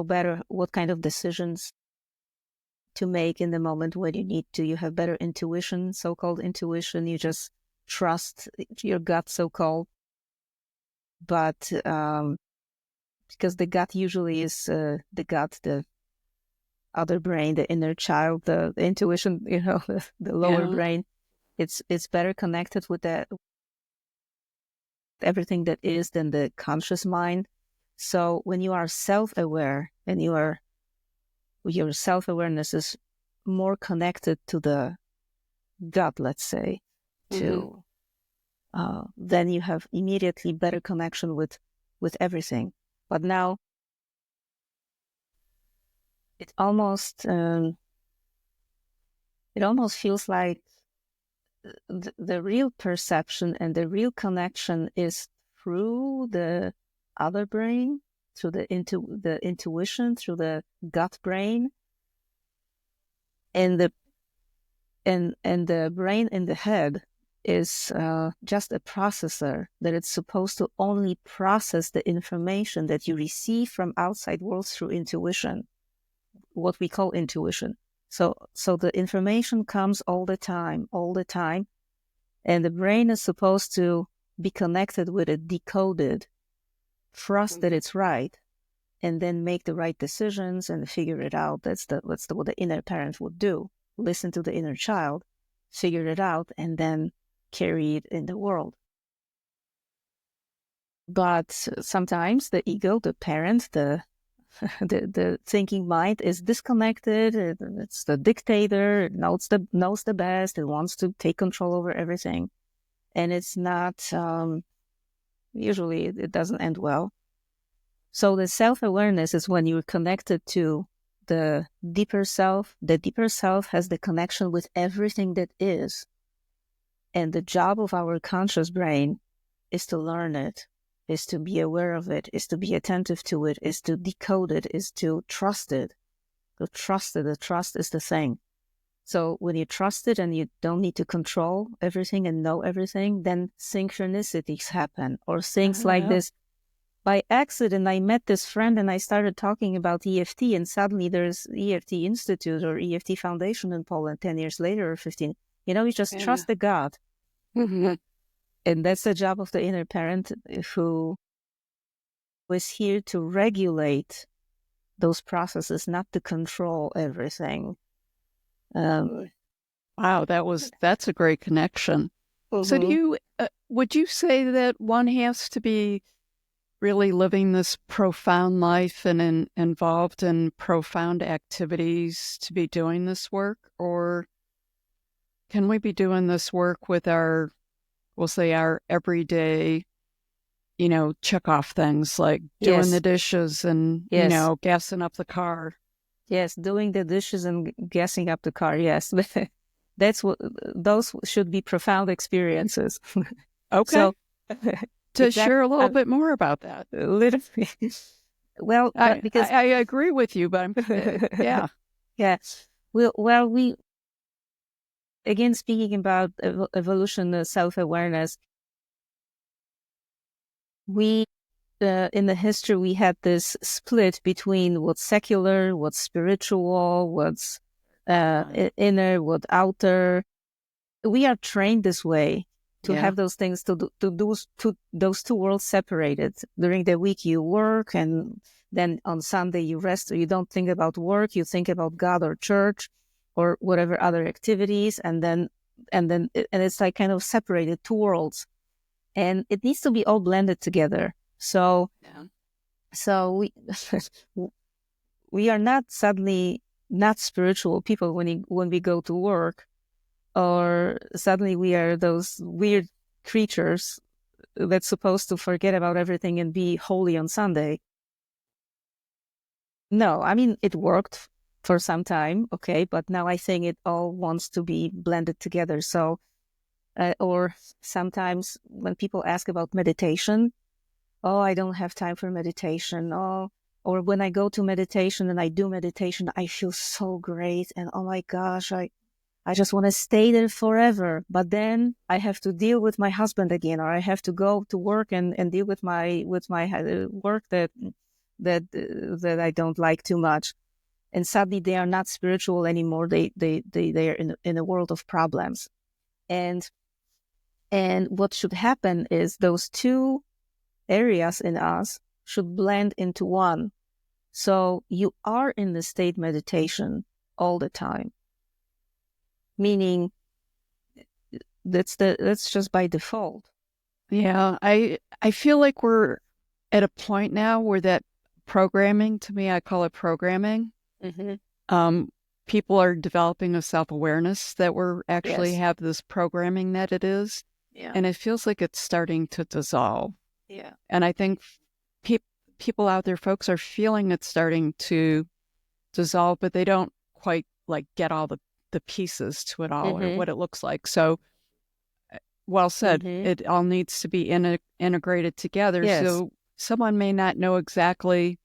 better what kind of decisions to make in the moment when you need to. You have better intuition, so-called intuition. You just trust your gut, so-called. But because the gut usually is the gut, the other brain, the inner child, the intuition, the lower brain. It's better connected with that everything that is than the conscious mind. So when you are self-aware and your self-awareness is more connected to the gut, let's say, to then you have immediately better connection with everything. But now it almost feels like the real perception and the real connection is through the other brain, through the intuition, through the gut brain, and the brain in the head is just a processor that it's supposed to only process the information that you receive from outside world through intuition, what we call intuition. So the information comes all the time, and the brain is supposed to be connected with it, decoded, trust that it's right, and then make the right decisions and figure it out. That's what the inner parent would do. Listen to the inner child, figure it out, and then carry it in the world. But sometimes the ego, the parent, the thinking mind is disconnected. It's the dictator. It knows the best. It wants to take control over everything, and it's not. Usually, it doesn't end well. So the self-awareness is when you're connected to the deeper self. The deeper self has the connection with everything that is, and the job of our conscious brain is to learn it, is to be aware of it, is to be attentive to it, is to decode it, is to trust it. To trust it, the trust is the thing. So when you trust it and you don't need to control everything and know everything, then synchronicities happen, or things like this. By accident, I met this friend and I started talking about EFT, and suddenly there's EFT Institute or EFT Foundation in Poland 10 years later or 15. You just trust the God. And that's the job of the inner parent, who is here to regulate those processes, not to control everything. Wow, that's a great connection. So would you say that one has to be really living this profound life and involved in profound activities to be doing this work? Or can we be doing this work with our everyday, check off things like doing the dishes and, gassing up the car? Yes, doing the dishes and gassing up the car, yes. Those should be profound experiences. Okay. So, to share a little bit more about that. Literally. Well, because I agree with you, but yeah. Yeah. We again, speaking about evolution, self-awareness, we in the history we had this split between what's secular, what's spiritual, what's inner, what's outer. We are trained this way to have those things, to those two worlds separated. During the week you work, and then on Sunday you rest, or you don't think about work, you think about God or church or whatever other activities, and it's like kind of separated, two worlds, and it needs to be all blended together. So we are not suddenly not spiritual people when we go to work, or suddenly we are those weird creatures that's supposed to forget about everything and be holy on Sunday. No, I mean, it worked for some time, okay, but now I think it all wants to be blended together. So, or sometimes when people ask about meditation, oh, I don't have time for meditation. Oh, Or when I go to meditation and I do meditation, I feel so great. And oh my gosh, I just want to stay there forever. But then I have to deal with my husband again, or I have to go to work and deal with my work that I don't like too much. And suddenly they are not spiritual anymore. They are in a world of problems. And what should happen is those two areas in us should blend into one. So you are in the state meditation all the time, meaning that's just by default. Yeah, I feel like we're at a point now where that programming, to me, I call it programming. People are developing a self-awareness that we're actually have this programming that it is. Yeah. And it feels like it's starting to dissolve. Yeah. And I think people out there, folks, are feeling it's starting to dissolve, but they don't quite like get all the pieces to it all or what it looks like. So well said. It all needs to be integrated together. Yes. So someone may not know exactly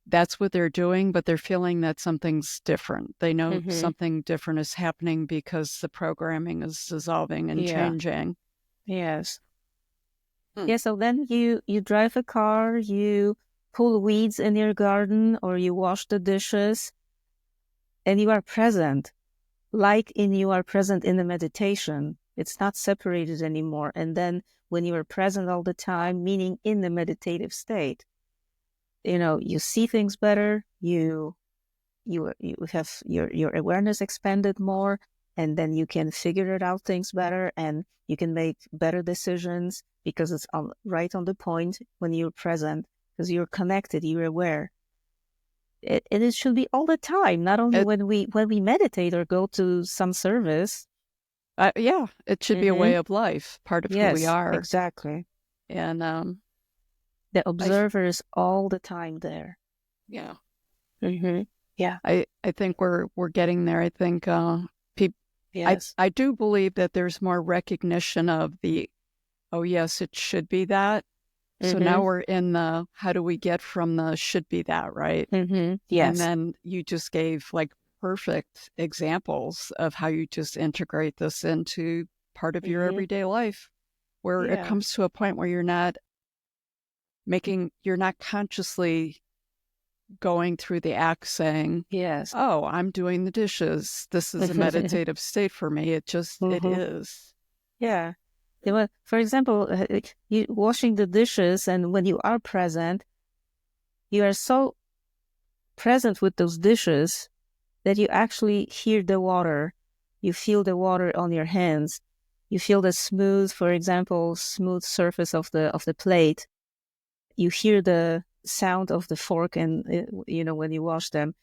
that's what they're doing, but they're feeling that something's different. They know something different is happening because the programming is dissolving and changing. Yes. Yeah, so then you drive a car, you pull weeds in your garden, or you wash the dishes, and you are present, you are present in the meditation. It's not separated anymore. And then when you are present all the time, meaning in the meditative state, you see things better, you have your awareness expanded more, and then you can figure it out things better, and you can make better decisions because it's right on the point when you're present, because you're connected, you're aware. It should be all the time, not only when we meditate or go to some service. Yeah, it should be a way of life, part of who we are. Exactly. And the observer is all the time there. Yeah. Yeah. I think we're getting there. I think I do believe that there's more recognition of the, oh yes, it should be that. So now we're in the, how do we get from the should be that, right? Yes. And then you just gave like perfect examples of how you just integrate this into part of your everyday life, where it comes to a point where you're not consciously going through the act saying, oh, I'm doing the dishes. This is a meditative state for me. It just, it is. Yeah. For example, you washing the dishes, and when you are present, you are so present with those dishes that you actually hear the water. You feel the water on your hands. You feel the smooth surface of the plate. You hear the sound of the fork, and when you wash them.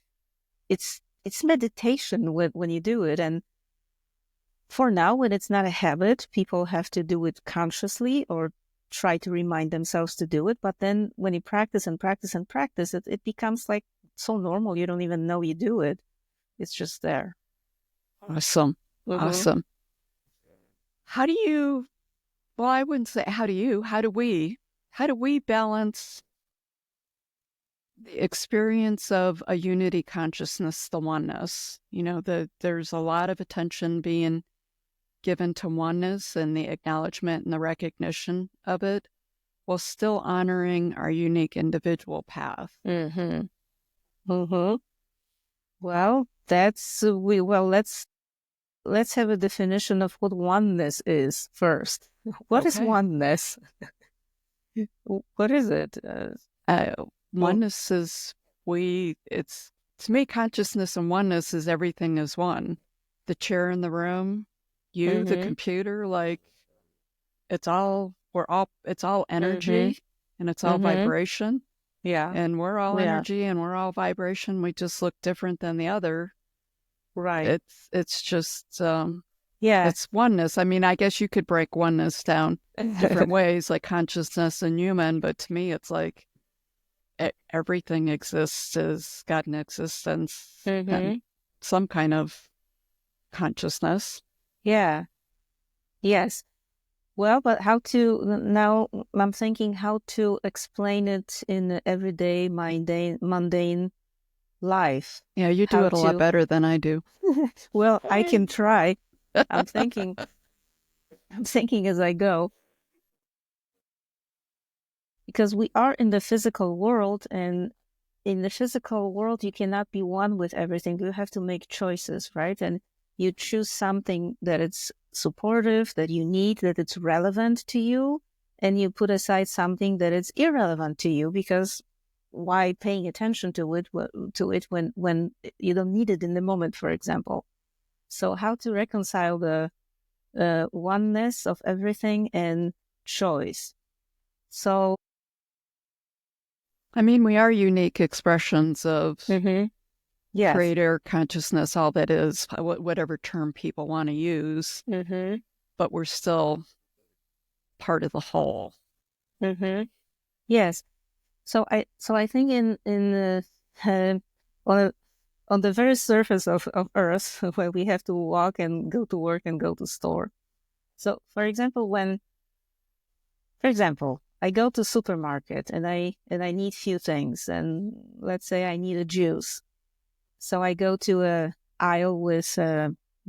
It's meditation when you do it. And for now, when it's not a habit, people have to do it consciously or try to remind themselves to do it. But then when you practice and practice and practice, it becomes like so normal. You don't even know you do it. It's just there. Awesome. Awesome. How do you, well, I wouldn't say how do we balance the experience of a unity consciousness, the oneness? There's a lot of attention being given to oneness and the acknowledgement and the recognition of it, while still honoring our unique individual path. Well, let's have a definition of what oneness is first. What is oneness? What is it? Oneness is to me, consciousness and oneness is everything is one. The chair in the room, you, the computer, like it's all energy and it's all vibration. Yeah. And we're all energy and we're all vibration. We just look different than the other. Right. It's just it's oneness. I mean, I guess you could break oneness down different ways, like consciousness and human, but to me it's like everything exists as got an existence and some kind of consciousness. Yeah. Yes. Well, but now I'm thinking how to explain it in everyday, mundane life. Yeah, you do How it a lot to, better than I do. well, I can try. I'm thinking, I'm thinking as I go, because we are in the physical world, and in the physical world, you cannot be one with everything. You have to make choices, right? And you choose something that it's supportive, that you need, that it's relevant to you, and you put aside something that it's irrelevant to you, because why paying attention to it when you don't need it in the moment, for example. So how to reconcile the oneness of everything and choice. So I mean, we are unique expressions of yes. creator consciousness, all that is, whatever term people want to use, but we're still part of the whole. Yes. So I think in on on the very surface of Earth, where we have to walk and go to work and go to store. So for example, I go to supermarket and I need few things, and let's say I need a juice. So I go to a aisle with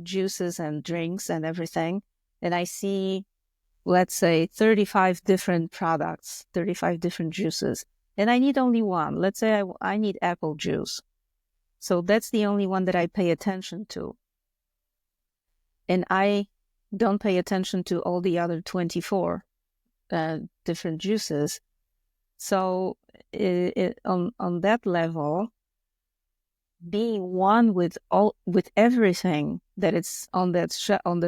juices and drinks and everything, and I see, let's say, 35 different products, 35 different juices, and I need only one. Let's say I need apple juice. So that's the only one that I pay attention to. And I don't pay attention to all the other 24 different juices. So on that level, being one with everything that is on that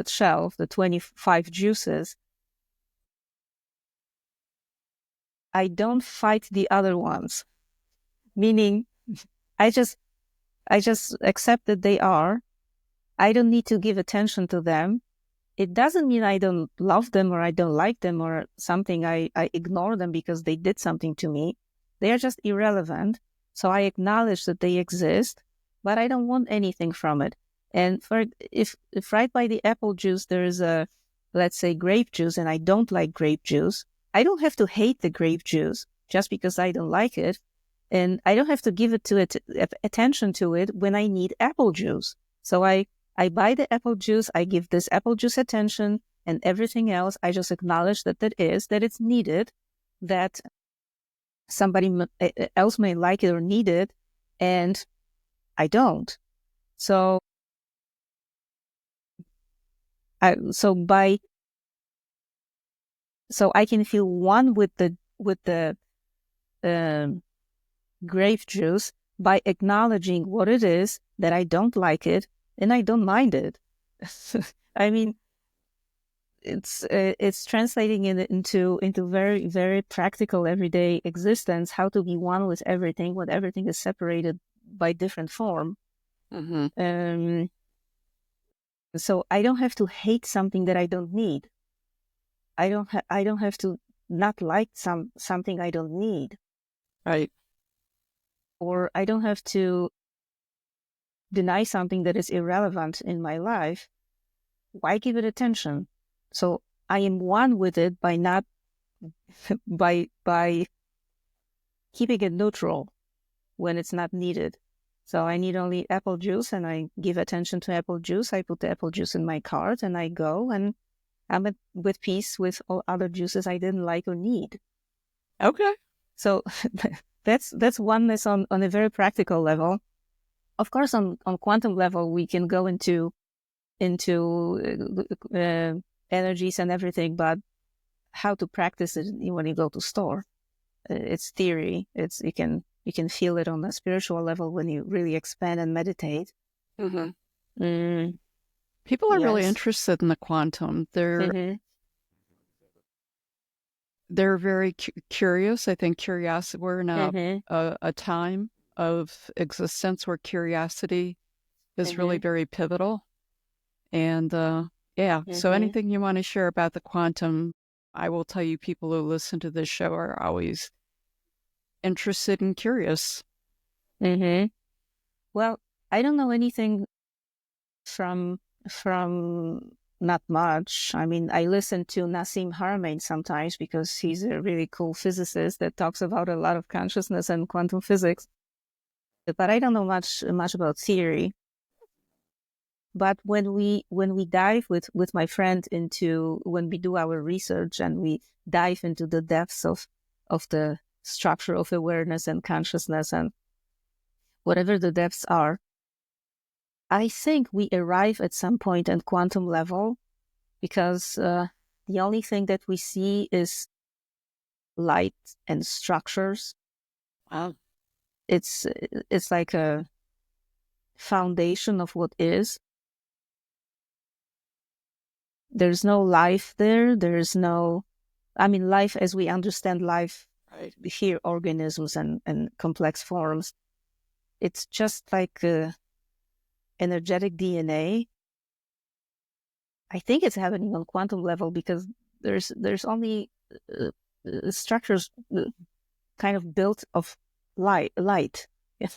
shelf, the 25 juices, I don't fight the other ones. Meaning, I just accept that they are. I don't need to give attention to them. It doesn't mean I don't love them or I don't like them or something. I ignore them because they did something to me. They are just irrelevant. So I acknowledge that they exist, but I don't want anything from it. And if right by the apple juice there is a, let's say, grape juice, and I don't like grape juice, I don't have to hate the grape juice just because I don't like it. And I don't have to give attention to it when I need apple juice. So I buy the apple juice, I give this apple juice attention, and everything else, I just acknowledge that it's needed, that somebody else may like it or need it, and I don't. So I can feel one with the grape juice by acknowledging what it is, that I don't like it, and I don't mind it. I mean, it's translating it into very, very practical everyday existence, how to be one with everything when everything is separated by different form. So I don't have to hate something that I don't need. I don't have to not like something I don't need. Right. Or I don't have to deny something that is irrelevant in my life. Why give it attention? So I am one with it by not by keeping it neutral when it's not needed. So I need only apple juice, and I give attention to apple juice. I put the apple juice in my cart and I go, and I'm with peace with all other juices I didn't like or need. Okay. So that's oneness on a very practical level. Of course, on quantum level, we can go into energies and everything, but how to practice it when you go to store? It's theory. You can feel it on a spiritual level when you really expand and meditate. People are really interested in the quantum. They're very curious. I think curiosity, we're in a time of existence where curiosity is really very pivotal. And so anything you want to share about the quantum, I will tell you, people who listen to this show are always interested and curious. Well, I don't know anything from not much. I mean, I listen to Nassim Haramein sometimes because he's a really cool physicist that talks about a lot of consciousness and quantum physics. But I don't know much about theory. But when we dive with my friend into, when we do our research and we dive into the depths of the structure of awareness and consciousness and whatever the depths are, I think we arrive at some point at quantum level because the only thing that we see is light and structures. Wow. It's like a foundation of what is. There's no life there. There's no, I mean, life as we understand life here, organisms and complex forms. It's just like energetic DNA. I think it's happening on quantum level because there's only structures kind of built of light.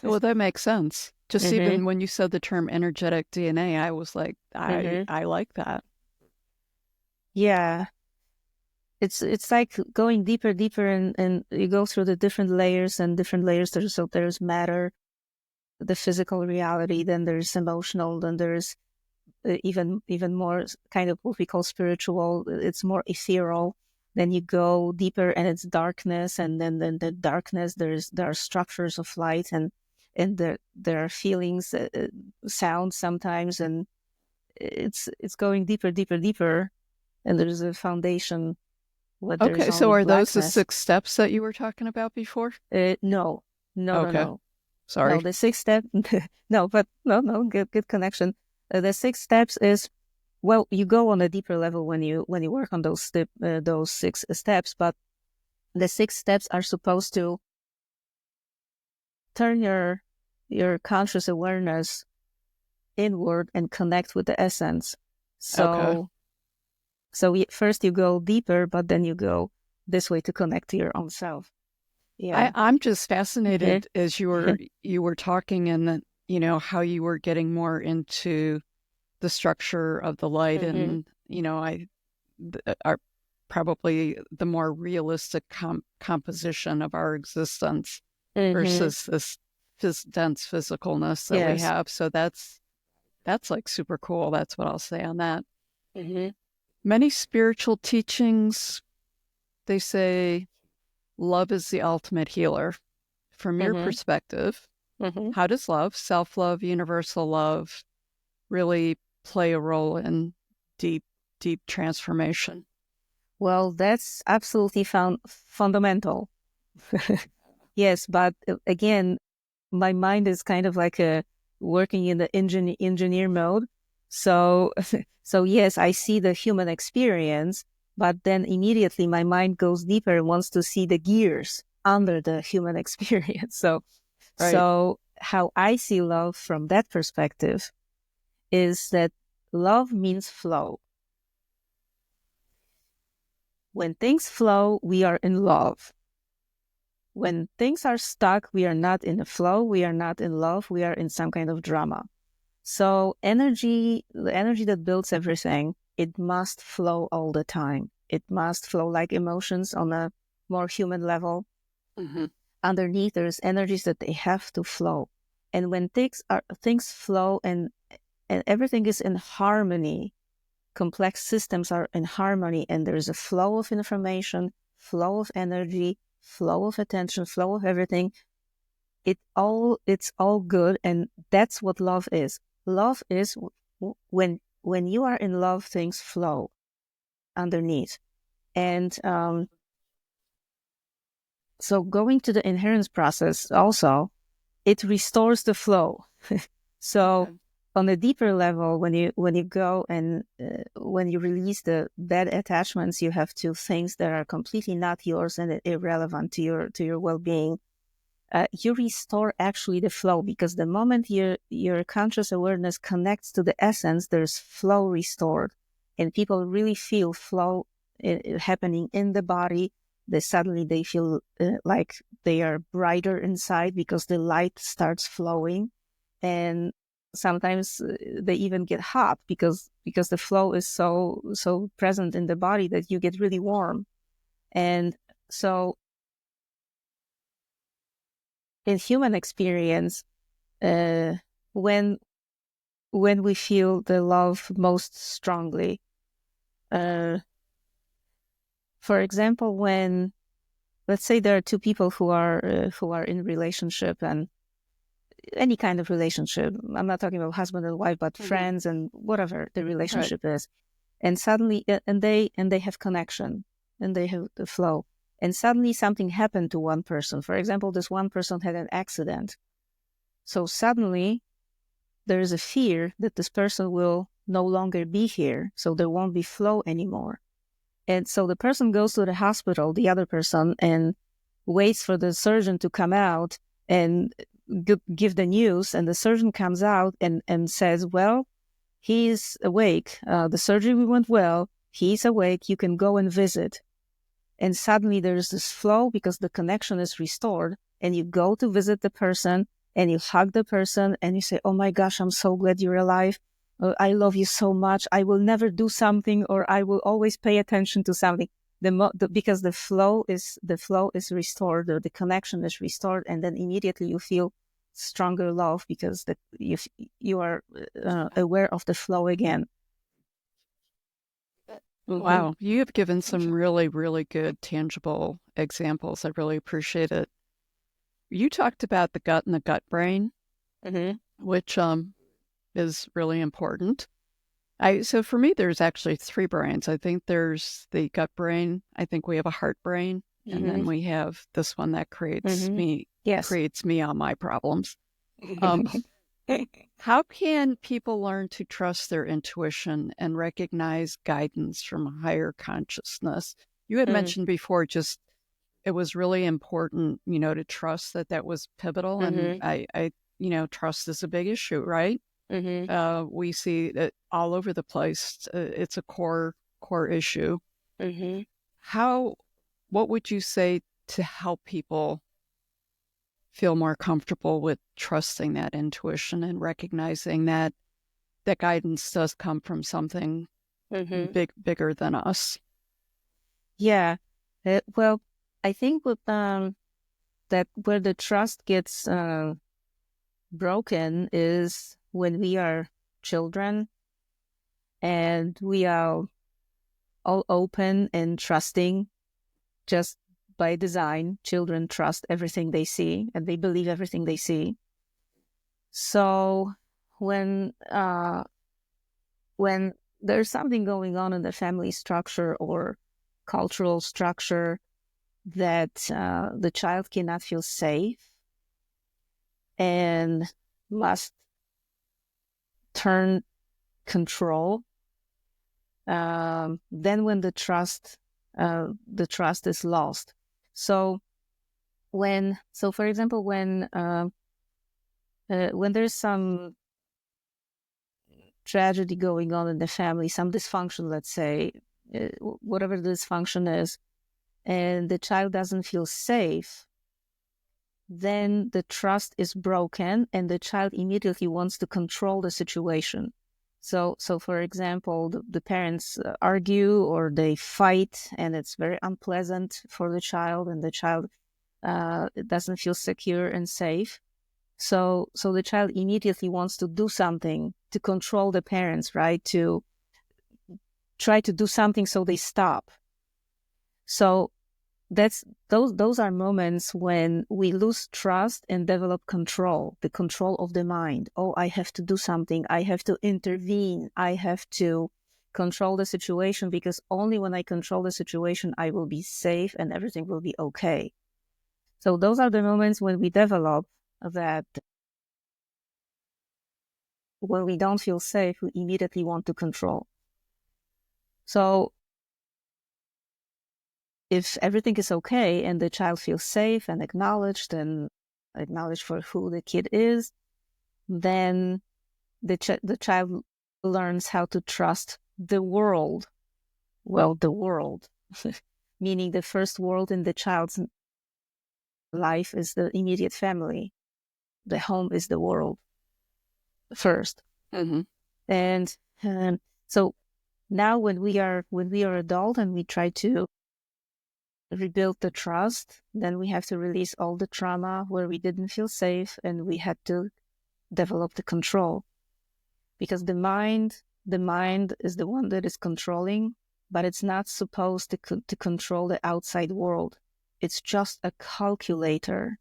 Well, that makes sense. Just even when you said the term energetic DNA, I was like, I like that. Yeah. It's like going deeper, and you go through the different layers and different layers. There's matter, the physical reality, then there's emotional, then there's even more kind of what we call spiritual. It's more ethereal. Then you go deeper and it's darkness, and then the darkness there are structures of light, and there are feelings, sounds sometimes, and it's going deeper, and there's a foundation. Okay, so are those the 6 steps that you were talking about before? No. Okay. Sorry. No, the 6 step. No, good connection. The 6 steps is, well, you go on a deeper level when you work on those 6 steps, but the 6 steps are supposed to turn your conscious awareness inward and connect with the essence. So first you go deeper, but then you go this way to connect to your own self. Yeah, I'm just fascinated as you were talking, and how you were getting more into the structure of the light, and are probably the more realistic composition of our existence versus this dense physicalness that we have. So that's like super cool. That's what I'll say on that. Many spiritual teachings, they say love is the ultimate healer. From your perspective, how does love, self-love, universal love, really play a role in deep transformation? Well, that's absolutely fundamental. Yes, but again, my mind is kind of like working in the engineer mode. So yes, I see the human experience, but then immediately my mind goes deeper and wants to see the gears under the human experience. So how I see love from that perspective is that love means flow. When things flow, we are in love. When things are stuck, we are not in a flow, we are not in love, we are in some kind of drama. So the energy that builds everything, it must flow all the time. It must flow like emotions on a more human level. Underneath, there's energies that they have to flow. And when things flow and everything is in harmony, complex systems are in harmony, and there's a flow of information, flow of energy, flow of attention, flow of everything. It's all good, and that's what love is. Love is when you are in love, things flow underneath. And so going to the inherence process also, it restores the flow. So on a deeper level, when you go and when you release the bad attachments you have to things that are completely not yours and irrelevant to your well-being, you restore actually the flow, because the moment your conscious awareness connects to the essence, there's flow restored, and people really feel flow happening in the body. Suddenly they feel like they are brighter inside because the light starts flowing, and sometimes they even get hot because the flow is so present in the body that you get really warm. And so in human experience, when we feel the love most strongly, for example, when, let's say, there are two people who are in relationship, and any kind of relationship. I'm not talking about husband and wife, but friends and whatever the relationship is. And suddenly, and they have connection, and they have the flow. And suddenly something happened to one person. For example, this one person had an accident. So suddenly there is a fear that this person will no longer be here. So there won't be flow anymore. And so the person goes to the hospital, the other person, and waits for the surgeon to come out and give the news. And the surgeon comes out and says, well, he's awake. The surgery went well. He's awake. You can go and visit. And suddenly there's this flow because the connection is restored. And you go to visit the person and you hug the person and you say, oh my gosh, I'm so glad you're alive. I love you so much. I will never do something, or I will always pay attention to something. Because the flow is restored, the connection is restored, and then immediately you feel stronger love because you are aware of the flow again. Wow, you have given some really, really good, tangible examples. I really appreciate it. You talked about the gut and the gut brain, which is really important. So for me, there's actually three brains. I think there's the gut brain. I think we have a heart brain, and then we have this one that creates me all my problems. How can people learn to trust their intuition and recognize guidance from a higher consciousness? You had mentioned before, just it was really important, to trust that was pivotal. And I trust is a big issue, right? We see it all over the place. It's a core issue. What would you say to help people feel more comfortable with trusting that intuition and recognizing that guidance does come from something bigger than us? Yeah. Well, I think with that where the trust gets broken is when we are children and we are all open and trusting. Just by design, children trust everything they see and they believe everything they see. So when there's something going on in the family structure or cultural structure that the child cannot feel safe and must turn control, then when the trust is lost. So for example, when there's some tragedy going on in the family, some dysfunction, let's say, whatever the dysfunction is, and the child doesn't feel safe, then the trust is broken and the child immediately wants to control the situation. So for example, the parents argue or they fight, and it's very unpleasant for the child, and the child doesn't feel secure and safe. So the child immediately wants to do something to control the parents, right? To try to do something so they stop. So those are moments when we lose trust and develop control, the control of the mind. Oh, I have to do something. I have to intervene. I have to control the situation, because only when I control the situation, I will be safe and everything will be okay. So those are the moments when we develop that. When we don't feel safe, we immediately want to control. So if everything is okay and the child feels safe and acknowledged for who the kid is, then the child learns how to trust the world. Well, the world, meaning the first world in the child's life is the immediate family. The home is the world. first. Mm-hmm. And so now when we are adult and we try to rebuild the trust, then we have to release all the trauma where we didn't feel safe, and we had to develop the control, because the mind is the one that is controlling, but it's not supposed to control the outside world. It's just a calculator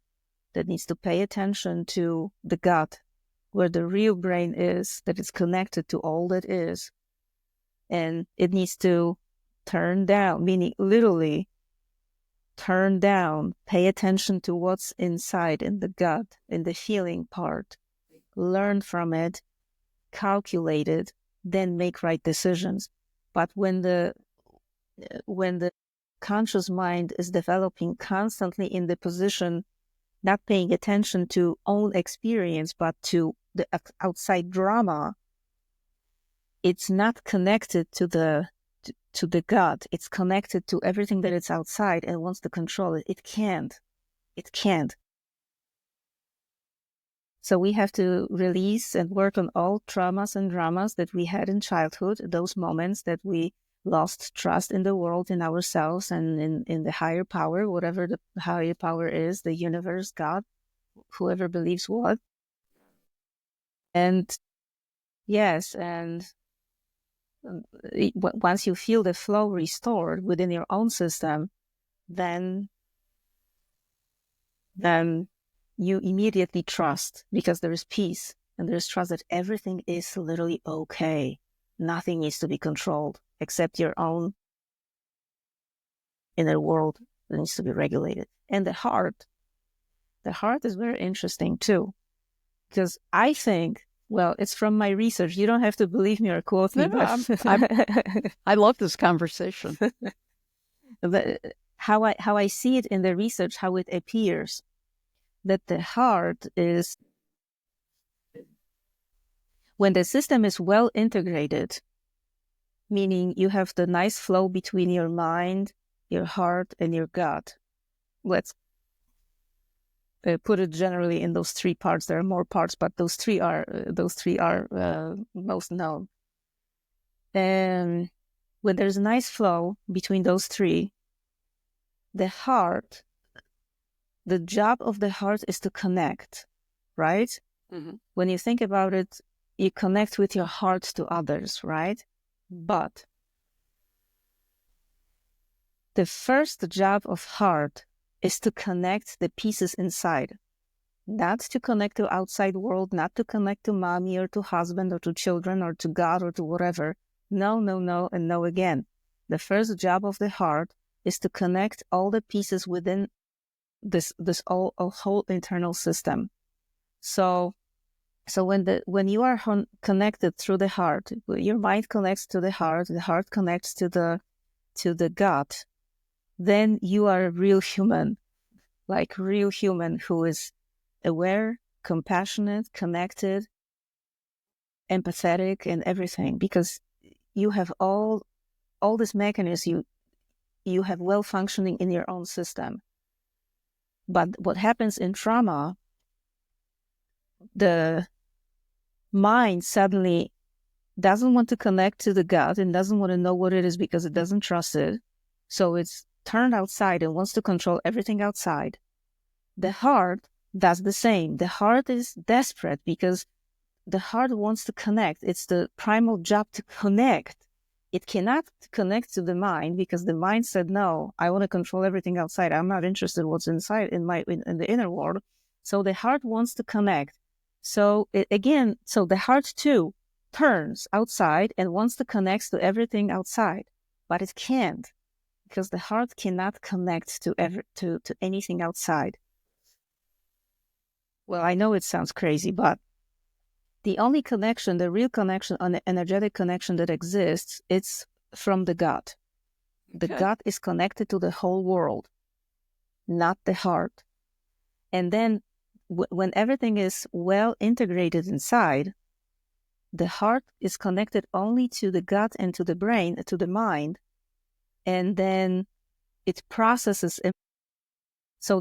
that needs to pay attention to the gut, where the real brain is, that is connected to all that is. And it needs to turn down, meaning literally turn down, pay attention to what's inside in the gut, in the feeling part, learn from it, calculate it, then make right decisions. But when the conscious mind is developing constantly in the position, not paying attention to own experience, but to the outside drama, it's not connected to the gut. It's connected to everything that is outside and wants to control it. It can't. So we have to release and work on all traumas and dramas that we had in childhood, those moments that we lost trust in the world, in ourselves, and in the higher power, whatever the higher power is, the universe, God, whoever believes what. And yes, and once you feel the flow restored within your own system, then you immediately trust, because there is peace and there's trust that everything is literally okay. Nothing needs to be controlled except your own inner world that needs to be regulated. And the heart is very interesting too, because I think, well, it's from my research. You don't have to believe me or quote me, but I love this conversation. How I see it in the research, how it appears, that the heart is, when the system is well integrated, meaning you have the nice flow between your mind, your heart, and your gut. Let's put it generally in those three parts. There are more parts, but those three are most known. And when there's a nice flow between those three, the heart, the job of the heart is to connect, right? Mm-hmm. When you think about it, you connect with your heart to others, right? But the first job of heart is to connect the pieces inside, not to connect to outside world, not to connect to mommy or to husband or to children or to God or to whatever. No, and no again. The first job of the heart is to connect all the pieces within this whole internal system. So when you are connected through the heart, your mind connects to the heart connects to the gut, then you are a real human, like real human who is aware, compassionate, connected, empathetic, and everything, because you have all this mechanism, you have well functioning in your own system. But what happens in trauma, the mind suddenly doesn't want to connect to the gut and doesn't want to know what it is because it doesn't trust it. So it's turned outside and wants to control everything outside. The heart does the same. The heart is desperate because the heart wants to connect. It's the primal job to connect. It cannot connect to the mind because the mind said, no, I want to control everything outside. I'm not interested in what's inside in the inner world. So the heart wants to connect. So the heart too turns outside and wants to connect to everything outside, but it can't, because the heart cannot connect to anything outside. Well, I know it sounds crazy, but the only connection, the real connection, an energetic connection that exists, it's from the gut. The gut is connected to the whole world, not the heart. And then when everything is well integrated inside, the heart is connected only to the gut and to the brain, to the mind, and then it processes. So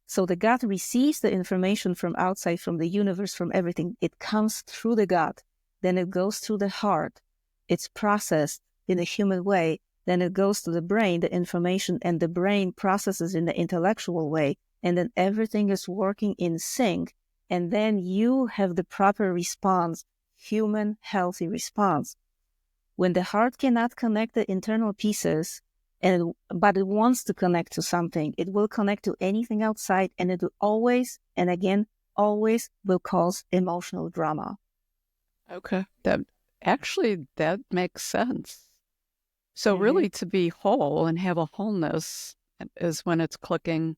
So the gut receives the information from outside, from the universe, from everything. It comes through the gut. Then it goes through the heart. It's processed in a human way. Then it goes to the brain, the information, and the brain processes in the intellectual way. And then everything is working in sync. And then you have the proper response, human, healthy response. When the heart cannot connect the internal pieces, but it wants to connect to something, it will connect to anything outside, and it will always, and again, always will cause emotional drama. Okay. That makes sense. So really to be whole and have a wholeness is when it's clicking.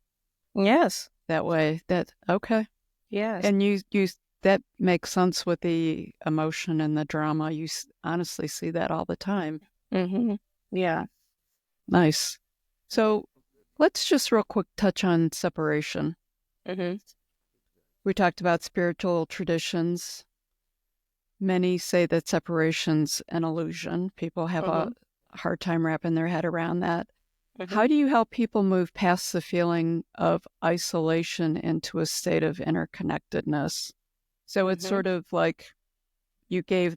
Yes. That way. Okay. Yes. And you that makes sense with the emotion and the drama. You honestly see that all the time. Yeah. Nice. So let's just real quick touch on separation. We talked about spiritual traditions. Many say that separation's an illusion. People have a hard time wrapping their head around that. How do you help people move past the feeling of isolation into a state of interconnectedness? So it's sort of like you gave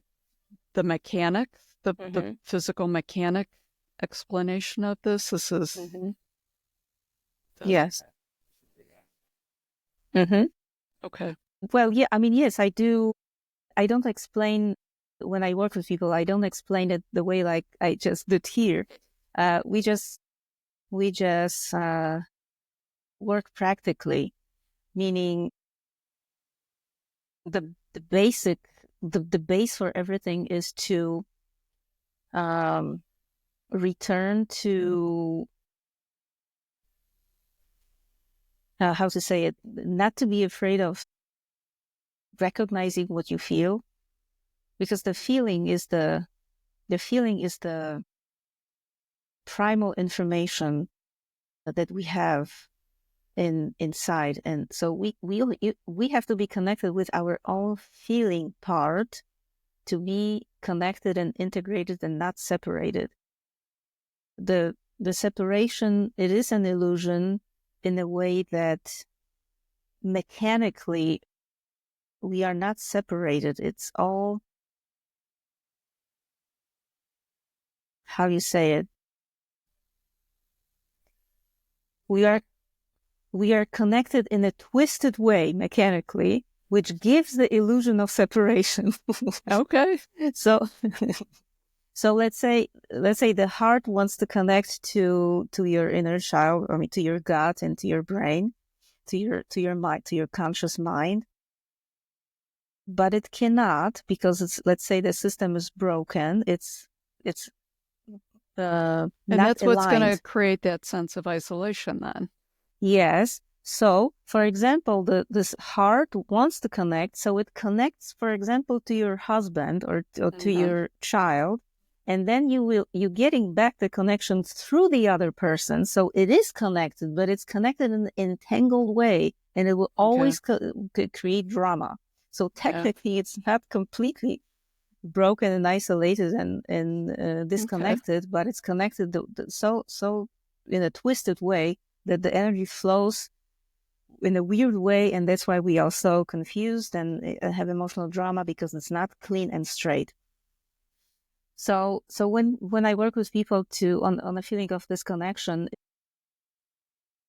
the mechanics, the physical mechanic explanation of this. This is... Yes. Okay. Well, yeah, I mean, yes, I do. I don't explain, when I work with people, I don't explain it the way like I just did here. We just work practically, meaning the basic, the base for everything is to return to, how to say it, not to be afraid of recognizing what you feel, because the feeling is the primal information that we have inside. And so we have to be connected with our own feeling part to be connected and integrated and not separated. The separation, it is an illusion in a way that mechanically we are not separated. It's all, how you say it, we are connected in a twisted way mechanically, which gives the illusion of separation. Okay. So let's say the heart wants to connect to your inner child, I mean to your gut and to your brain, to your mind, to your conscious mind. But it cannot, because it's, let's say the system is broken. It's and not that's what's going aligned. to create that sense of isolation then. Yes. So, for example, this heart wants to connect, so it connects, for example, to your husband or to your child, and then you're getting back the connection through the other person. So it is connected, but it's connected in an entangled way, and it will always create drama. So technically, it's not completely broken and isolated and disconnected, but it's connected so in a twisted way that the energy flows in a weird way, and that's why we are so confused and have emotional drama, because it's not clean and straight. So when I work with people on a feeling of disconnection,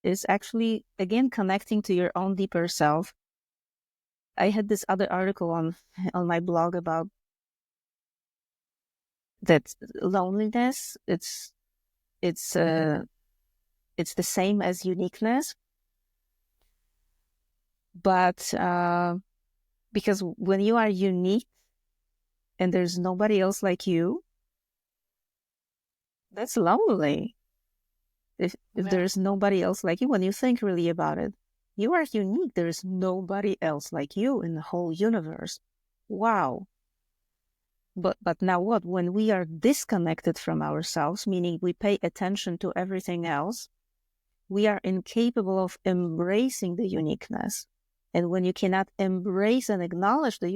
is actually again connecting to your own deeper self. I had this other article on my blog about that loneliness. It's the same as uniqueness. But because when you are unique and there's nobody else like you, that's lonely. If there's nobody else like you, when you think really about it, you are unique. There's nobody else like you in the whole universe. Wow. But now what? When we are disconnected from ourselves, meaning we pay attention to everything else, we are incapable of embracing the uniqueness. And when you cannot embrace and acknowledge the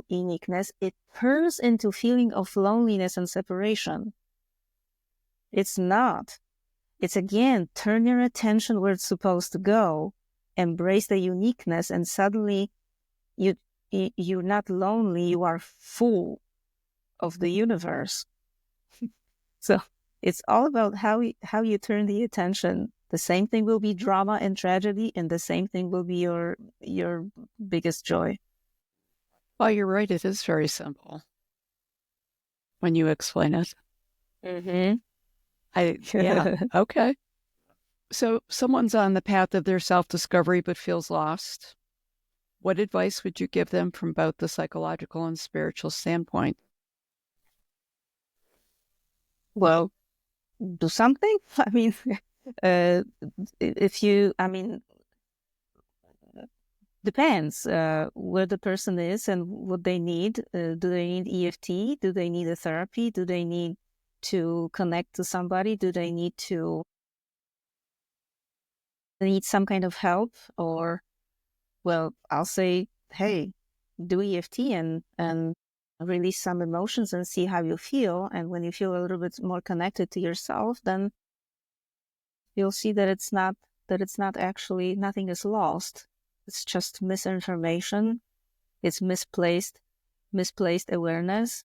uniqueness, it turns into feeling of loneliness and separation. It's not. It's again, turn your attention where it's supposed to go embrace the uniqueness, and suddenly you're not lonely, you are full of the universe. So it's all about how you turn the attention. The same thing will be drama and tragedy, and the same thing will be your biggest joy. Well, you're right. It is very simple when you explain it. Mm-hmm. Yeah. Okay. So someone's on the path of their self-discovery but feels lost. What advice would you give them from both the psychological and spiritual standpoint? Well, do something. I mean, if you, I mean, depends where the person is and what they need. Do they need EFT? Do they need a therapy? Do they need to connect to somebody? Do they need some kind of help? Or, well, I'll say, hey, do EFT and release some emotions and see how you feel. And when you feel a little bit more connected to yourself, then you'll see that it's not actually, nothing is lost. It's just misinformation. It's misplaced awareness.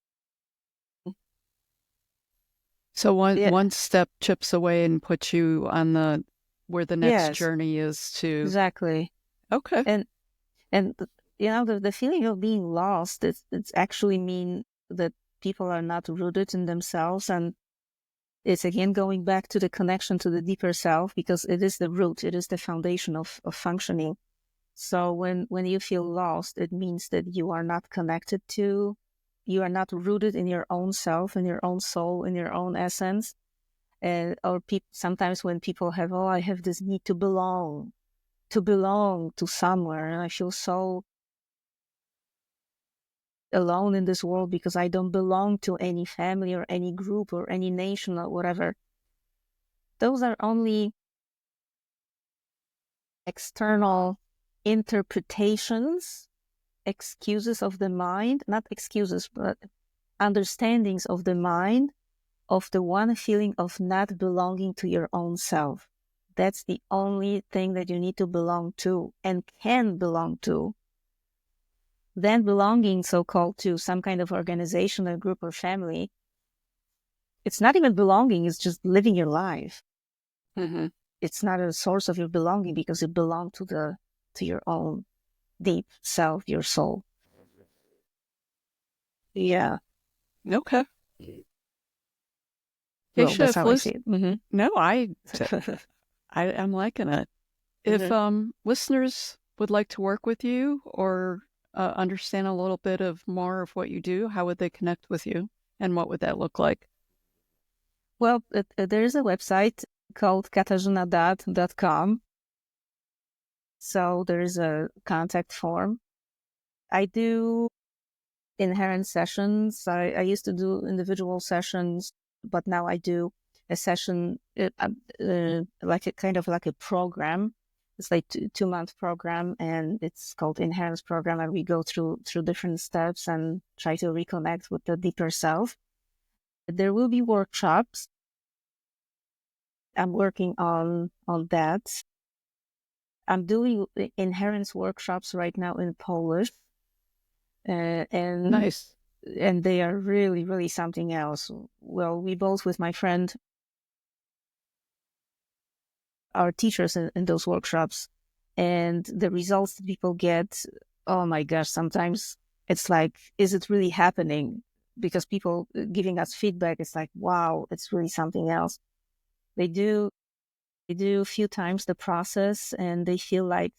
So one step chips away and puts you on where the next Yes, journey is to. exactly. Okay. And the feeling of being lost, it's actually mean that people are not rooted in themselves, and it's again going back to the connection to the deeper self, because it is the root, it is the foundation of functioning. So when you feel lost, it means that you are not connected to, you are not rooted in your own self, in your own soul, in your own essence. Or sometimes when people have, oh, I have this need to belong to somewhere, and I feel so alone in this world because I don't belong to any family or any group or any nation or whatever. Those are only external interpretations, excuses of the mind, not excuses, but understandings of the mind of the one feeling of not belonging to your own self. That's the only thing that you need to belong to and can belong to. Then belonging, so-called, to some kind of organization, a group or family, it's not even belonging, it's just living your life. Mm-hmm. It's not a source of your belonging because you belong to your own deep self, your soul. Yeah. Okay. Well, Kasia, that's how I see it. Mm-hmm. No, I'm liking it. If listeners would like to work with you or understand a little bit more of what you do, how would they connect with you, and what would that look like? Well, there is a website called KatariinaDodd.com. So there is a contact form. I do inherent sessions. I used to do individual sessions, but now I do a session like a kind of like a program. It's like 2-month program, and it's called Inherence Program, and we go through different steps and try to reconnect with the deeper self. There will be workshops. I'm working on that. I'm doing inherence workshops right now in Polish, and Nice. and they are really, really something else. Well, we both, with my friend, are teachers in those workshops, and the results that people get, oh my gosh, sometimes it's like, is it really happening? Because people giving us feedback, it's like, wow, it's really something else. They do a few times the process, and they feel like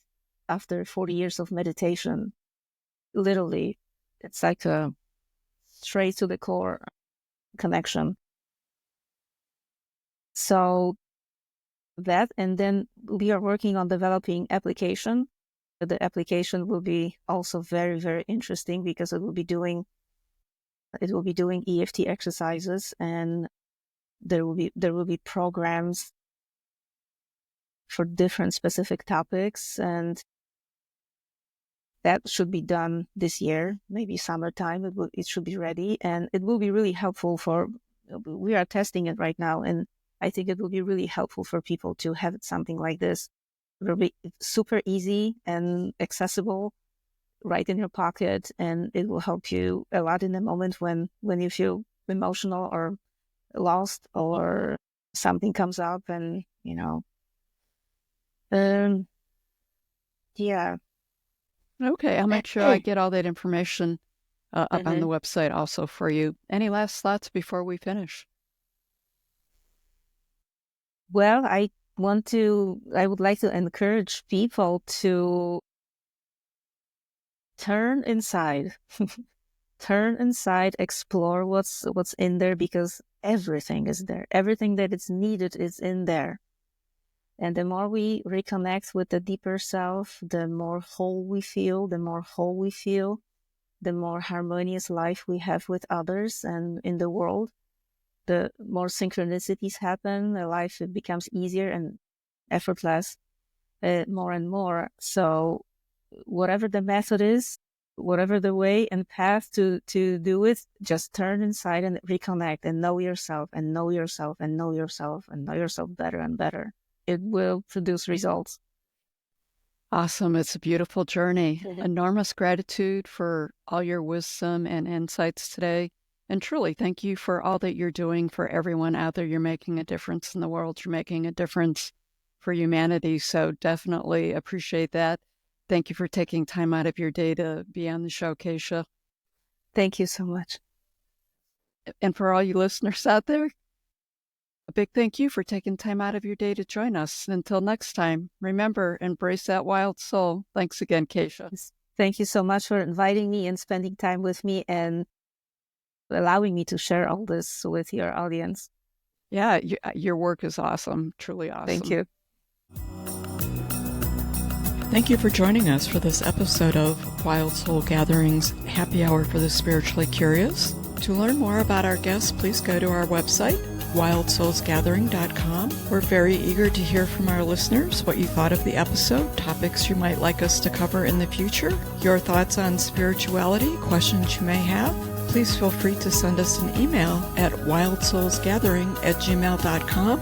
after 40 years of meditation, literally, it's like a straight to the core connection. So that, and then we are working on developing application. The application will be also very, very interesting because it will be doing EFT exercises, and there will be programs for different specific topics, and that should be done this year, maybe summertime. It should be ready, and it will be really helpful we are testing it right now, and I think it will be really helpful for people to have something like this. It'll be super easy and accessible right in your pocket, and it will help you a lot in the moment when you feel emotional or lost or something comes up, and yeah. Okay, I'll make sure I get all that information up on the website also for you. Any last thoughts before we finish? Well, I would like to encourage people to turn inside. Turn inside, explore what's in there, because everything is there. Everything that is needed is in there. And the more we reconnect with the deeper self, the more whole we feel, the more harmonious life we have with others and in the world. The more synchronicities happen, the life becomes easier and effortless, more and more. So whatever the method is, whatever the way and path to do it, just turn inside and reconnect and know yourself and know yourself and know yourself and know yourself better and better. It will produce results. Awesome. It's a beautiful journey. Enormous gratitude for all your wisdom and insights today. And truly, thank you for all that you're doing for everyone out there. You're making a difference in the world. You're making a difference for humanity. So definitely appreciate that. Thank you for taking time out of your day to be on the show, Kasia. Thank you so much. And for all you listeners out there, a big thank you for taking time out of your day to join us. Until next time, remember, embrace that wild soul. Thanks again, Kasia. Thank you so much for inviting me and spending time with me and allowing me to share all this with your audience. Yeah, your work is awesome. Truly awesome. Thank you. Thank you for joining us for this episode of Wild Soul Gatherings Happy Hour for the Spiritually Curious. To learn more about our guests, please go to our website, wildsoulsgathering.com. We're very eager to hear from our listeners what you thought of the episode, topics you might like us to cover in the future, your thoughts on spirituality, questions you may have. Please feel free to send us an email at wildsoulsgathering@gmail.com.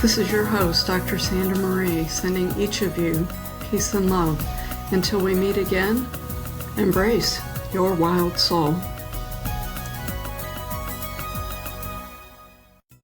This is your host, Dr. Sandra Marie, sending each of you peace and love. Until we meet again, embrace your wild soul.